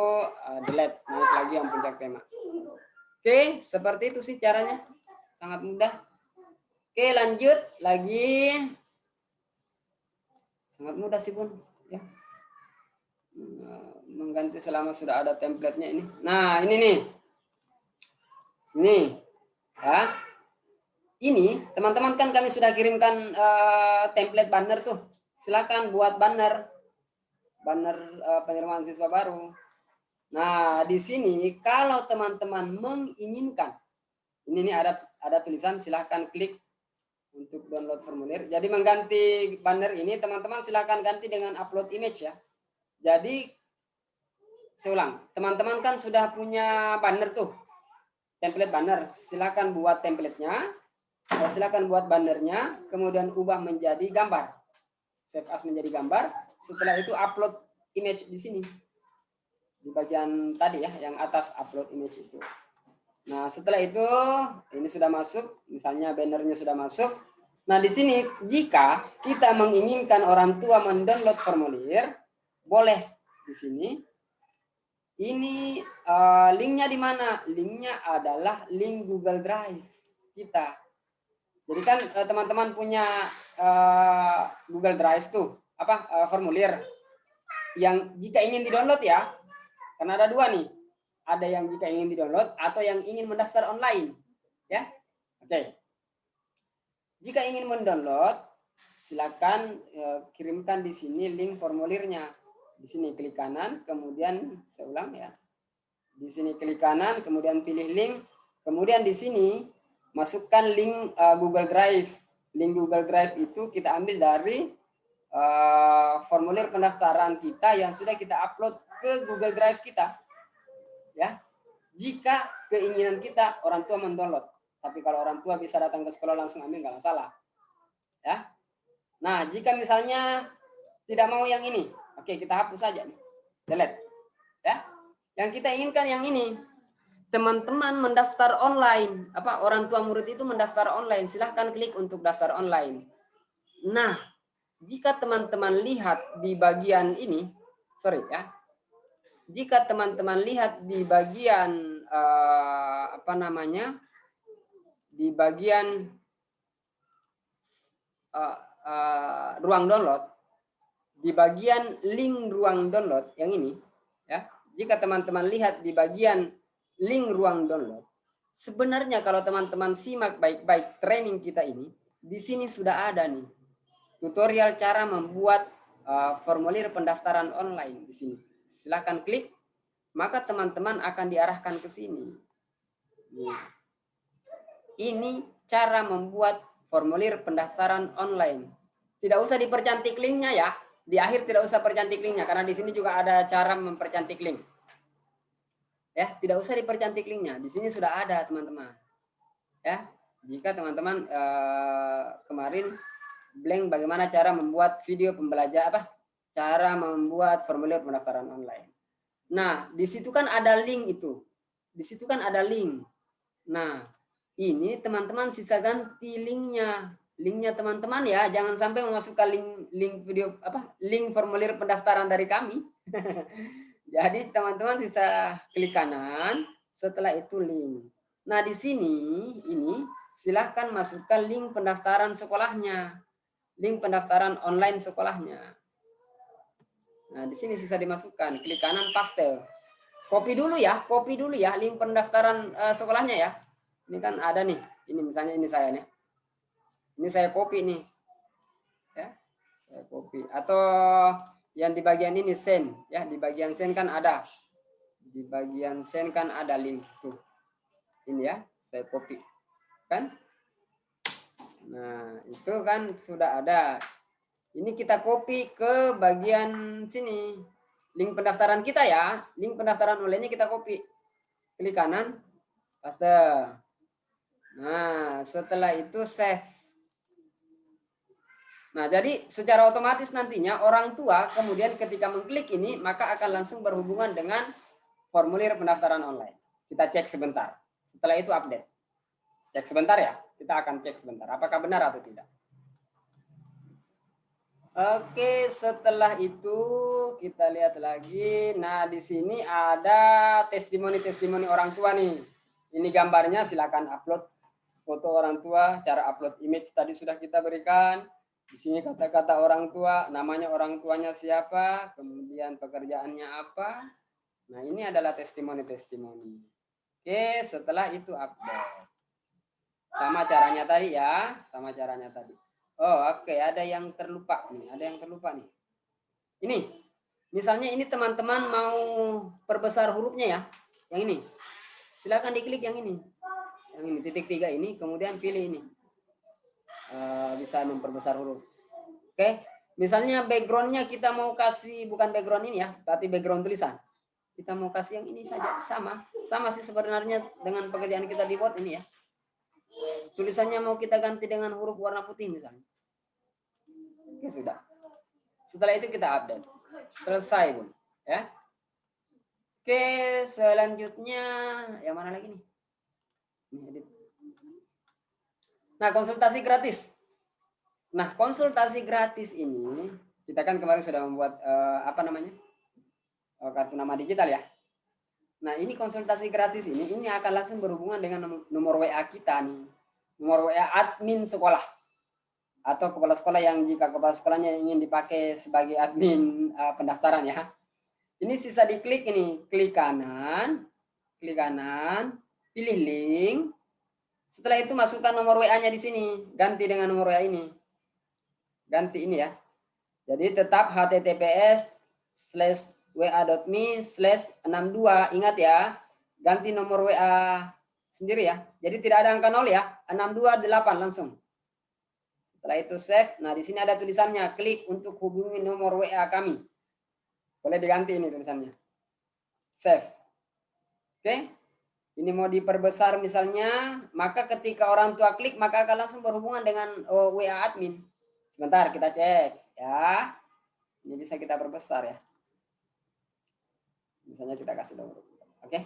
delete, naik lagi yang puncak tema. Oke, seperti itu sih caranya. Sangat mudah. Oke, lanjut lagi. Sangat mudah sih, Bun. Ya. Mengganti selama sudah ada template-nya ini. Nah, ini nih. Ini. Ya. Ini, teman-teman kan kami sudah kirimkan template banner tuh. Silakan buat banner penerimaan siswa baru. Nah, di sini kalau teman-teman menginginkan, ini nih ada tulisan silahkan klik untuk download formulir. Jadi mengganti banner ini teman-teman silahkan ganti dengan upload image ya. Jadi saya ulang, teman-teman kan sudah punya banner tuh, template banner. Silahkan buat templatenya, silahkan buat bannernya, kemudian ubah menjadi gambar. Save as menjadi gambar. Setelah itu upload image di sini. Di bagian tadi ya, yang atas upload image itu. Nah, setelah itu ini sudah masuk, misalnya bannernya sudah masuk. Nah, di sini jika kita menginginkan orang tua mendownload formulir, boleh di sini. Ini linknya di mana? Linknya adalah link Google Drive kita. Jadi kan teman-teman punya Google Drive tuh, formulir yang jika ingin di-download ya, karena ada dua nih, ada yang jika ingin di-download atau yang ingin mendaftar online, ya. Oke. Jika ingin mendownload, silakan kirimkan di sini link formulirnya. Di sini klik kanan, kemudian saya ulang ya. Di sini klik kanan, kemudian pilih link, kemudian di sini masukkan link Google Drive. Link Google Drive itu kita ambil dari formulir pendaftaran kita yang sudah kita upload ke Google Drive kita. Ya, jika keinginan kita orang tua mendownload, tapi kalau orang tua bisa datang ke sekolah langsung ambil nggak masalah. Ya, nah jika misalnya tidak mau yang ini, oke kita hapus saja nih, delete. Ya, yang kita inginkan yang ini, teman-teman mendaftar online, orang tua murid itu mendaftar online, silahkan klik untuk daftar online. Nah, jika teman-teman lihat di bagian ini, jika teman-teman lihat di bagian di bagian ruang download, di bagian link ruang download yang ini, ya, jika teman-teman lihat di bagian link ruang download, sebenarnya kalau teman-teman simak baik-baik training kita ini, di sini sudah ada nih tutorial cara membuat formulir pendaftaran online di sini. Silahkan klik, maka teman-teman akan diarahkan ke sini. Ini cara membuat formulir pendaftaran online. Tidak usah dipercantik linknya ya. Di akhir tidak usah percantik linknya karena di sini juga ada cara mempercantik link. Ya, tidak usah dipercantik linknya. Di sini sudah ada teman-teman. Ya, jika teman-teman kemarin blank bagaimana cara membuat video pembelajaran cara membuat formulir pendaftaran online. Nah, di situ kan ada link itu. Di situ kan ada link. Nah, ini teman-teman sisa ganti linknya. Linknya teman-teman ya, jangan sampai memasukkan link video link formulir pendaftaran dari kami. Jadi teman-teman sisa klik kanan, setelah itu link. Nah, di sini ini silahkan masukkan link pendaftaran sekolahnya. Link pendaftaran online sekolahnya. Nah, di sini sisa dimasukkan, klik kanan paste. Copy dulu ya link pendaftaran sekolahnya ya. Ini kan ada nih. Ini misalnya ini saya nih. Ini saya copy nih. Ya. Saya copy atau yang di bagian ini send ya, di bagian send kan ada. Di bagian send kan ada link tuh. Ini ya, saya copy. Kan? Nah, itu kan sudah ada. Ini kita copy ke bagian sini. Link pendaftaran kita ya. Link pendaftaran online-nya kita copy. Klik kanan, paste. Nah, setelah itu save. Nah, jadi secara otomatis nantinya orang tua kemudian ketika mengklik ini, maka akan langsung berhubungan dengan formulir pendaftaran online. Kita cek sebentar. Setelah itu update. Cek sebentar ya. Kita akan cek sebentar. Apakah benar atau tidak. Oke, setelah itu kita lihat lagi. Nah, di sini ada testimoni-testimoni orang tua nih. Ini gambarnya, silakan upload foto orang tua. Cara upload image tadi sudah kita berikan. Di sini kata-kata orang tua, namanya orang tuanya siapa, kemudian pekerjaannya apa. Nah, ini adalah testimoni-testimoni. Oke, setelah itu upload. Sama caranya tadi ya, sama caranya tadi. Oh, oke, ada yang terlupa nih, Ini, misalnya ini teman-teman mau perbesar hurufnya ya, yang ini. Silakan diklik yang ini, titik 3 ini, kemudian pilih ini. Bisa memperbesar huruf. Oke, misalnya backgroundnya kita mau kasih bukan background ini ya, tapi background tulisan. Kita mau kasih yang ini saja, sama sih sebenarnya dengan pekerjaan kita di Word ini ya. Tulisannya mau kita ganti dengan huruf warna putih misalnya. Oke, sudah. Setelah itu kita update. Selesai, Bun. Ya. Oke, selanjutnya yang mana lagi nih? Nah, konsultasi gratis. Nah, konsultasi gratis ini kita kan kemarin sudah membuat kartu nama digital ya. Nah, ini konsultasi gratis ini akan langsung berhubungan dengan nomor WA kita nih. Nomor WA admin sekolah. Atau kepala sekolah yang jika kepala sekolahnya ingin dipakai sebagai admin pendaftaran ya. Ini sisa diklik ini. Klik kanan, pilih link. Setelah itu masukkan nomor WA-nya di sini. Ganti dengan nomor WA ini. Ganti ini ya. Jadi tetap https://wa.me/62. Ingat ya, ganti nomor WA sendiri ya. Jadi tidak ada angka 0 ya, 628 langsung. Setelah itu save. Nah, di sini ada tulisannya, klik untuk hubungi nomor WA kami. Boleh diganti ini tulisannya. Save. Oke. Ini mau diperbesar misalnya, maka ketika orang tua klik, maka akan langsung berhubungan dengan WA admin. Sebentar, kita cek ya. Ini bisa kita perbesar ya. Misalnya kita kasih nomor. Oke.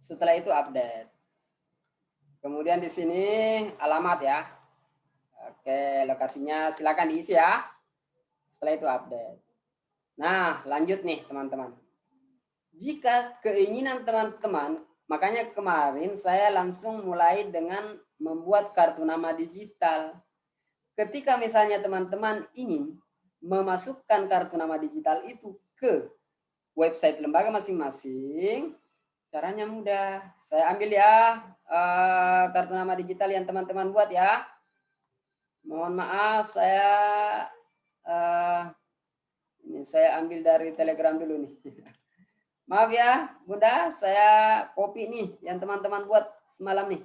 Setelah itu update. Kemudian di sini alamat ya. Oke, lokasinya silakan diisi ya. Setelah itu update. Nah, lanjut nih teman-teman. Jika keinginan teman-teman, makanya kemarin saya langsung mulai dengan membuat kartu nama digital. Ketika misalnya teman-teman ingin memasukkan kartu nama digital itu ke website lembaga masing-masing, caranya mudah. Saya ambil ya kartu nama digital yang teman-teman buat ya. Mohon maaf, ini saya ambil dari Telegram dulu nih. Maaf ya, Bunda, saya copy nih yang teman-teman buat semalam nih.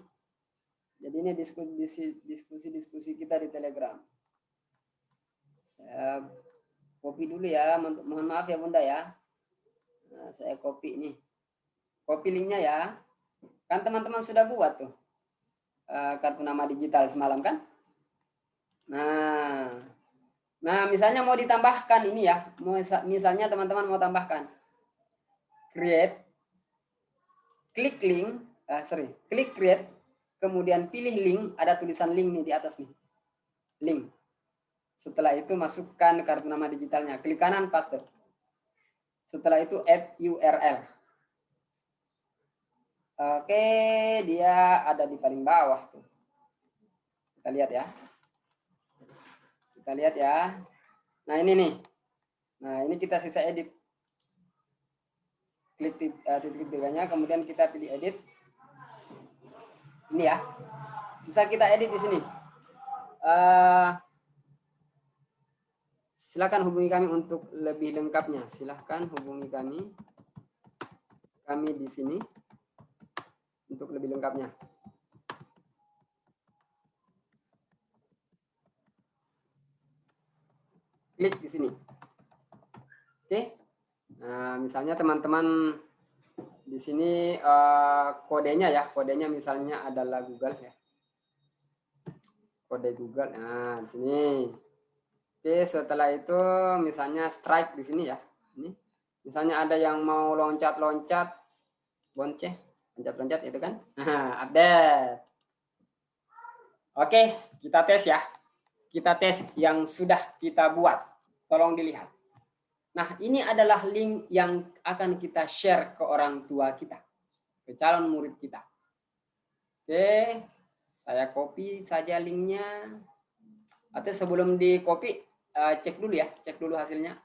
Jadi ini diskusi kita di Telegram. Saya copy dulu ya, mohon maaf ya Bunda ya. Nah, saya copy nih. Copy linknya ya. Kan teman-teman sudah buat tuh kartu nama digital semalam kan? Nah misalnya mau ditambahkan ini ya. Misalnya teman-teman mau tambahkan. Create, klik link, klik create, kemudian pilih link, ada tulisan link nih di atas nih, link. Setelah itu masukkan kartu nama digitalnya, klik kanan paste. Setelah itu add URL. Oke, dia ada di paling bawah tuh. Kita lihat ya. Kita lihat ya. Nah ini nih. Nah ini kita sisa edit. Klik titik tiganya, kemudian kita pilih edit. Ini ya. Sisa kita edit di sini. Silakan hubungi kami untuk lebih lengkapnya. Silakan hubungi kami. Kami di sini untuk lebih lengkapnya. Klik di sini. Oke. Nah, misalnya teman-teman di sini kodenya ya, kodenya misalnya adalah Google ya. Kode Google. Nah, di sini. Oke, setelah itu misalnya strike di sini ya. Ini. Misalnya ada yang mau loncat-loncat, bonceng, loncat-loncat itu kan. Nah, update. Oke, kita tes ya. Kita tes yang sudah kita buat. Tolong dilihat. Nah, ini adalah link yang akan kita share ke orang tua kita, ke calon murid kita. Oke, saya copy saja linknya. Atau sebelum di copy, cek dulu ya, cek dulu hasilnya.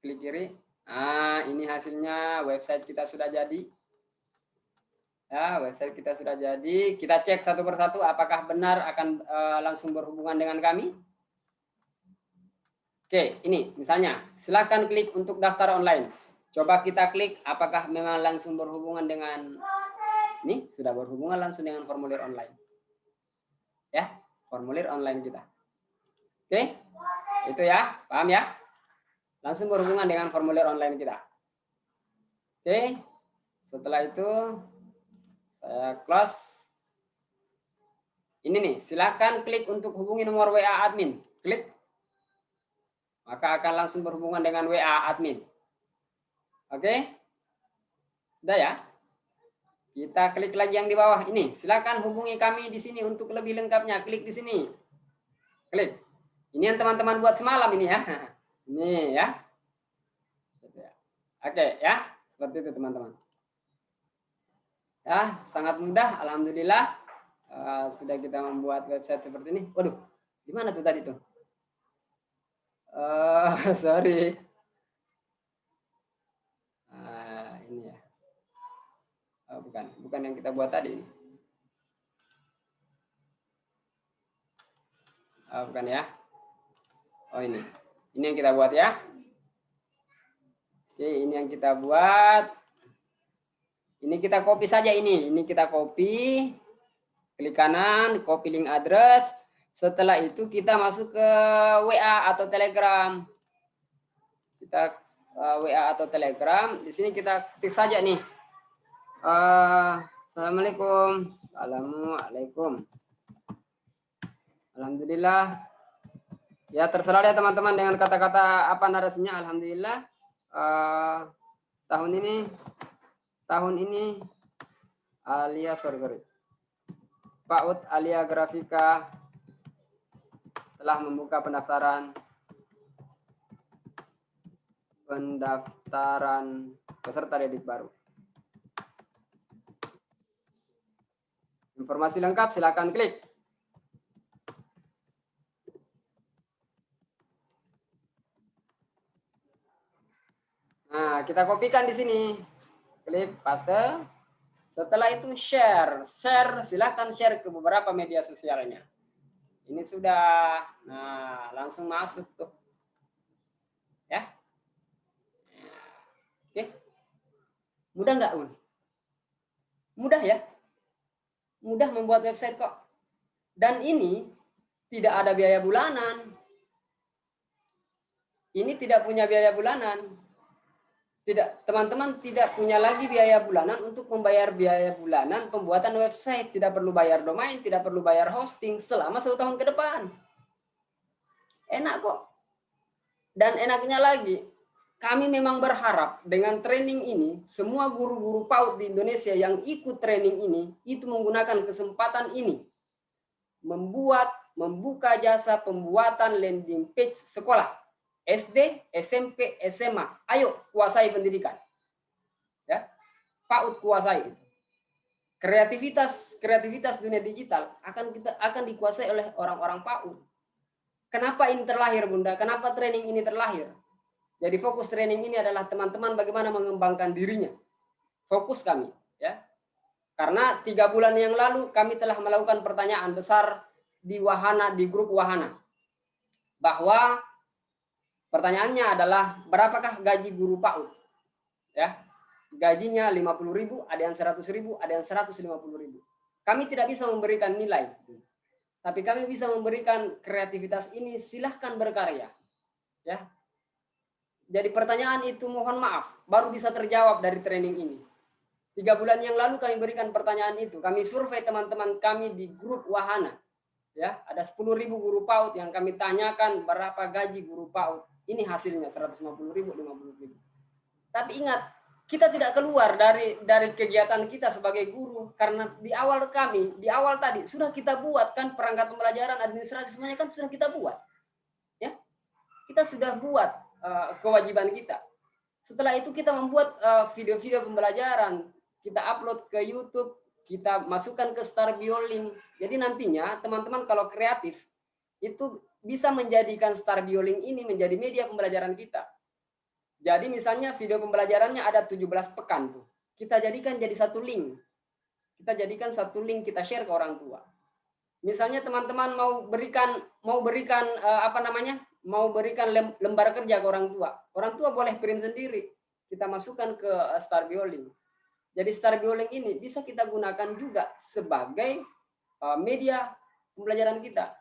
Klik kiri. Nah, ini hasilnya, website kita sudah jadi. Ya, website kita sudah jadi. Kita cek satu persatu apakah benar akan langsung berhubungan dengan kami. Oke, ini misalnya, silakan klik untuk daftar online. Coba kita klik apakah memang langsung berhubungan dengan, ini sudah berhubungan langsung dengan formulir online. Ya, formulir online kita. Oke, itu ya, paham ya? Langsung berhubungan dengan formulir online kita. Oke, setelah itu saya close. Ini nih, silakan klik untuk hubungi nomor WA admin. Klik. Maka akan langsung berhubungan dengan WA admin. Oke? Sudah ya? Kita klik lagi yang di bawah ini. Silakan hubungi kami di sini untuk lebih lengkapnya. Klik di sini. Klik. Ini yang teman-teman buat semalam ini ya. Ini ya. Oke ya. Seperti itu teman-teman. Ya, sangat mudah. Alhamdulillah. Sudah kita membuat website seperti ini. Waduh, di mana tuh tadi tuh? Sorry. Ini ya. Bukan yang kita buat tadi. Bukan ya. Oh ini yang kita buat ya. Oke, ini yang kita buat. Ini kita copy saja ini kita copy. Klik kanan, copy link address. Setelah itu kita masuk ke WA atau Telegram. Kita WA atau Telegram. Di sini kita ketik saja nih. Assalamualaikum. Assalamualaikum. Alhamdulillah. Ya terserah ya teman-teman dengan kata-kata apa narasinya. Alhamdulillah. Tahun ini Alia sorry. PAUD Alia Grafika telah membuka pendaftaran peserta didik baru. Informasi lengkap silakan klik. Nah, kita kopikan di sini. Klik paste. Setelah itu share, silakan share ke beberapa media sosialnya. Ini sudah, nah langsung masuk tuh, ya. Oke, mudah nggak Un? Mudah ya, mudah membuat website kok. Dan ini tidak ada biaya bulanan. Ini tidak punya biaya bulanan. Tidak, teman-teman tidak punya lagi biaya bulanan untuk membayar biaya bulanan pembuatan website. Tidak perlu bayar domain, tidak perlu bayar hosting selama 1 tahun ke depan. Enak kok. Dan enaknya lagi, kami memang berharap dengan training ini, semua guru-guru PAUD di Indonesia yang ikut training ini, itu menggunakan kesempatan ini. Membuka jasa pembuatan landing page sekolah. SD, SMP, SMA, ayo kuasai pendidikan. Ya, PAUD kuasai. Kreativitas dunia digital akan dikuasai oleh orang-orang PAUD. Kenapa ini terlahir, Bunda? Kenapa training ini terlahir? Jadi fokus training ini adalah teman-teman bagaimana mengembangkan dirinya. Fokus kami, ya. Karena 3 bulan yang lalu kami telah melakukan pertanyaan besar di Wahana, di grup Wahana, bahwa pertanyaannya adalah berapakah gaji guru PAUD? Ya, gajinya 50.000, ada yang 100.000, ada yang 150.000. Kami tidak bisa memberikan nilai, tapi kami bisa memberikan kreativitas ini. Silahkan berkarya. Ya, jadi pertanyaan itu mohon maaf baru bisa terjawab dari training ini. 3 bulan yang lalu kami berikan pertanyaan itu. Kami survei teman-teman kami di grup Wahana. Ya, ada 10.000 guru PAUD yang kami tanyakan berapa gaji guru PAUD. Ini hasilnya 150.000, 50.000. Tapi ingat, kita tidak keluar dari kegiatan kita sebagai guru karena di awal tadi sudah kita buat kan perangkat pembelajaran, administrasi semuanya kan sudah kita buat. Ya. Kita sudah buat kewajiban kita. Setelah itu kita membuat video-video pembelajaran, kita upload ke YouTube, kita masukkan ke Starbio-Link. Jadi nantinya teman-teman kalau kreatif itu bisa menjadikan Starbio-Link ini menjadi media pembelajaran kita. Jadi misalnya video pembelajarannya ada 17 pekan tuh. Kita jadikan jadi satu link. Kita jadikan satu link, kita share ke orang tua. Misalnya teman-teman mau berikan lembar kerja ke orang tua. Orang tua boleh print sendiri. Kita masukkan ke Starbio-Link. Jadi Starbio-Link ini bisa kita gunakan juga sebagai media pembelajaran kita.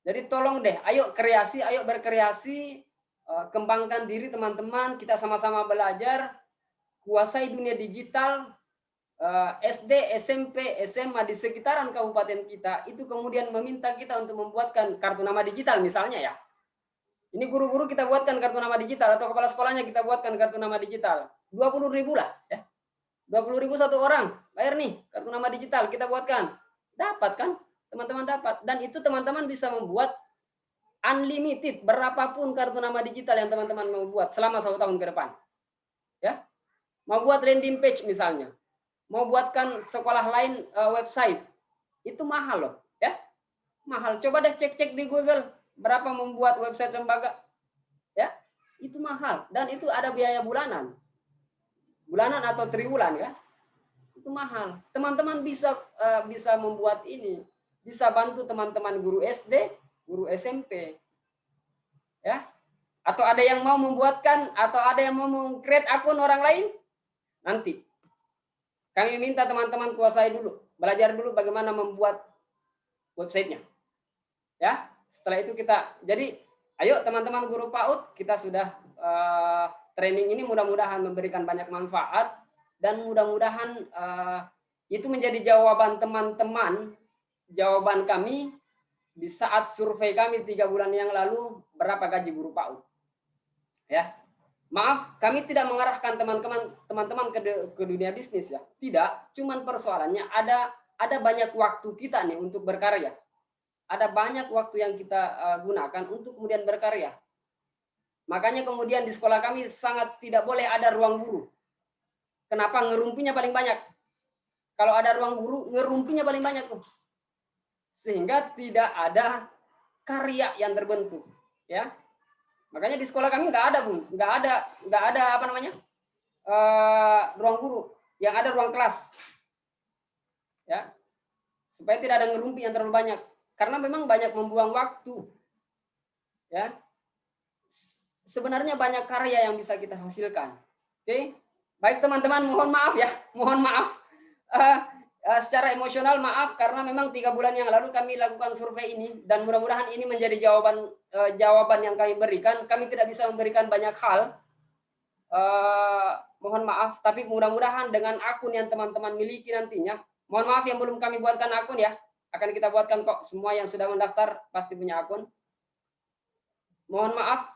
Jadi tolong deh, ayo berkreasi, kembangkan diri teman-teman, kita sama-sama belajar, kuasai dunia digital, SD, SMP, SMA di sekitaran kabupaten kita, itu kemudian meminta kita untuk membuatkan kartu nama digital misalnya ya. Ini guru-guru kita buatkan kartu nama digital, atau kepala sekolahnya kita buatkan kartu nama digital. 20.000 lah ya. 20.000 satu orang, bayar nih kartu nama digital, kita buatkan. Dapat kan? Teman-teman dapat. Dan itu teman-teman bisa membuat unlimited berapapun kartu nama digital yang teman-teman mau buat selama 1 tahun ke depan. Ya. Mau buat landing page misalnya. Mau buatkan sekolah lain website. Itu mahal loh, ya. Mahal. Coba deh cek-cek di Google berapa membuat website lembaga. Ya. Itu mahal dan itu ada biaya bulanan. Bulanan atau triwulan ya. Itu mahal. Teman-teman bisa membuat ini. Bisa bantu teman-teman guru SD, guru SMP. Ya. Atau ada yang mau membuatkan atau ada yang mau meng-create akun orang lain? Nanti. Kami minta teman-teman kuasai dulu, belajar dulu bagaimana membuat websitenya. Ya, setelah itu kita, jadi ayo teman-teman guru PAUD, kita sudah training ini mudah-mudahan memberikan banyak manfaat dan mudah-mudahan itu menjadi jawaban teman-teman, jawaban kami di saat survei kami 3 bulan yang lalu berapa gaji guru PAUD. Ya, maaf, kami tidak mengarahkan teman-teman ke dunia bisnis ya, tidak. Cuman persoalannya ada banyak waktu kita nih untuk berkarya. Ada banyak waktu yang kita gunakan untuk kemudian berkarya. Makanya kemudian di sekolah kami sangat tidak boleh ada ruang guru. Kenapa? Ngerumpinya paling banyak. Kalau ada ruang guru, ngerumpinya paling banyak tuh. Sehingga tidak ada karya yang terbentuk, ya. Makanya di sekolah kami nggak ada, Bung. Nggak ada apa namanya? Ruang guru. Yang ada ruang kelas. Ya. Supaya tidak ada ngerumpi yang terlalu banyak. Karena memang banyak membuang waktu. Ya. Sebenarnya banyak karya yang bisa kita hasilkan. Oke. Baik teman-teman, mohon maaf ya. Mohon maaf. Secara emosional maaf karena memang 3 bulan yang lalu kami lakukan survei ini dan mudah-mudahan ini menjadi jawaban yang kami berikan. Kami tidak bisa memberikan banyak hal. Mohon maaf, tapi mudah-mudahan dengan akun yang teman-teman miliki nantinya. Mohon maaf yang belum kami buatkan akun ya. Akan kita buatkan kok, semua yang sudah mendaftar pasti punya akun. Mohon maaf,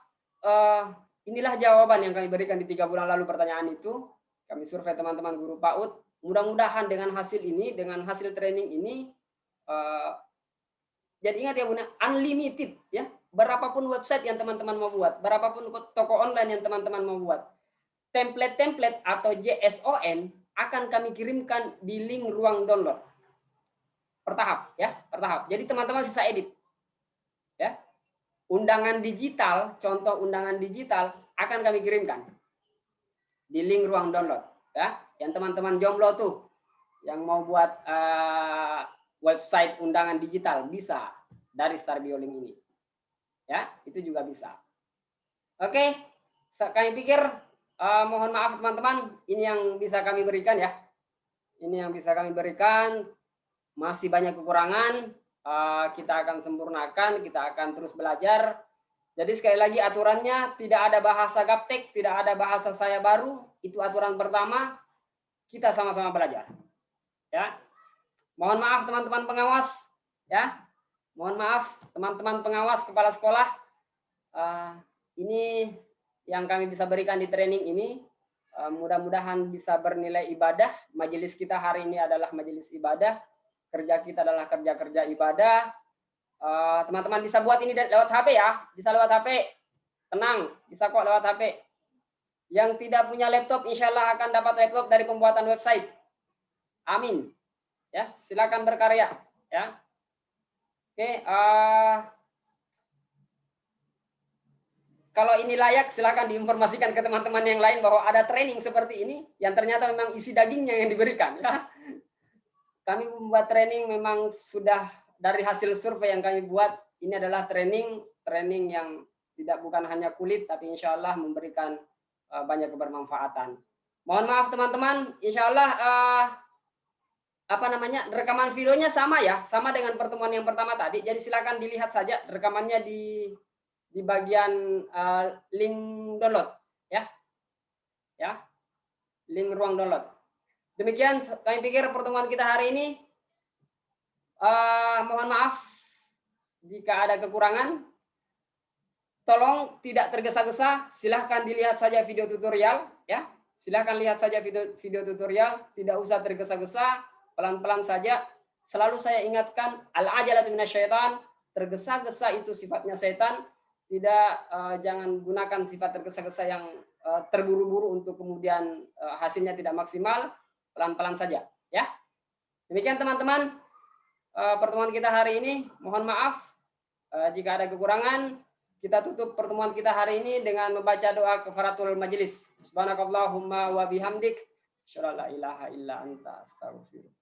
inilah jawaban yang kami berikan di 3 bulan lalu pertanyaan itu. Kami survei teman-teman guru PAUD. Mudah-mudahan dengan hasil ini, dengan hasil training ini, jadi ingat ya Bunda, unlimited ya. Berapapun website yang teman-teman mau buat, berapapun toko online yang teman-teman mau buat, template-template atau JSON akan kami kirimkan di link ruang download. Bertahap ya, bertahap. Jadi teman-teman sisa edit. Ya. Undangan digital, contoh undangan digital akan kami kirimkan di link ruang download ya. Yang teman-teman jomblo tuh yang mau buat website undangan digital bisa dari Starbio Link ini. Ya, itu juga bisa. Oke, kami pikir mohon maaf teman-teman, ini yang bisa kami berikan ya. Ini yang bisa kami berikan. Masih banyak kekurangan, kita akan sempurnakan, kita akan terus belajar. Jadi sekali lagi aturannya tidak ada bahasa gaptek, tidak ada bahasa saya baru, itu aturan pertama, kita sama-sama belajar. Ya. Mohon maaf teman-teman pengawas, ya. Mohon maaf teman-teman pengawas kepala sekolah. Ini yang kami bisa berikan di training ini. Mudah-mudahan bisa bernilai ibadah. Majelis kita hari ini adalah majelis ibadah. Kerja kita adalah kerja-kerja ibadah. Teman-teman bisa buat ini lewat HP ya. Bisa lewat HP. Tenang, bisa kok lewat HP. Yang tidak punya laptop, insya Allah akan dapat laptop dari pembuatan website. Amin. Ya, silakan berkarya. Ya. Oke. Kalau ini layak, silakan diinformasikan ke teman-teman yang lain bahwa ada training seperti ini yang ternyata memang isi dagingnya yang diberikan. Ya. Kami membuat training memang sudah dari hasil survei yang kami buat. Ini adalah training yang bukan hanya kulit, tapi insya Allah memberikan banyak kebermanfaatan. Mohon maaf teman-teman, insya Allah rekaman videonya sama ya, sama dengan pertemuan yang pertama tadi. Jadi silakan dilihat saja rekamannya di bagian link download ya. Ya. Link ruang download. Demikian kami pikir pertemuan kita hari ini. Mohon maaf jika ada kekurangan. Tolong tidak tergesa-gesa, silahkan dilihat saja video tutorial ya. Silahkan lihat saja video tutorial, tidak usah tergesa-gesa, pelan-pelan saja. Selalu saya ingatkan, al-ajalatu minasyaitan, tergesa-gesa itu sifatnya setan. Tidak, jangan gunakan sifat tergesa-gesa yang terburu-buru untuk kemudian hasilnya tidak maksimal. Pelan-pelan saja ya. Demikian teman-teman pertemuan kita hari ini. Mohon maaf jika ada kekurangan. Kita tutup pertemuan kita hari ini dengan membaca doa kafaratul majelis. Subhanakallahumma wa bihamdik, asyhadu an la ilaha illa anta, astaghfirullah.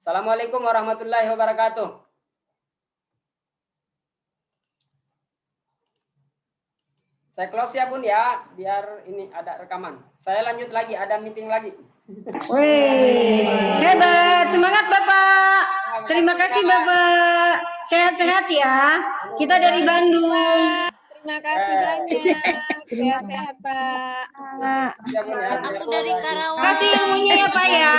Assalamualaikum warahmatullahi wabarakatuh. Saya close ya Bun ya, biar ini ada rekaman. Saya lanjut lagi, ada meeting lagi. Wih, hebat, semangat Bapak. Terima kasih Bapak. Sehat-sehat ya. Kita dari Bandung. Terima kasih banyak. Sehat-sehat, Pak. Ya, Bun, ya. Aku dari Karawang. Terima kasih ilmunya ya Pak ya.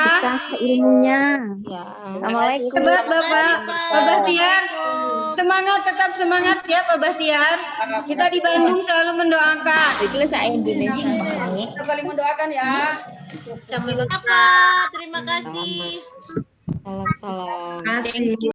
ilmunya. Ya. Assalamualaikum. Hebat Bapak. Pak Bahtiar. Assalamualaikum. Semangat, tetap semangat ya Pak Bahtiar. Kita di Bandung selalu mendoakan. Kita saling mendoakan ya. Apa? Terima kasih. Kasih.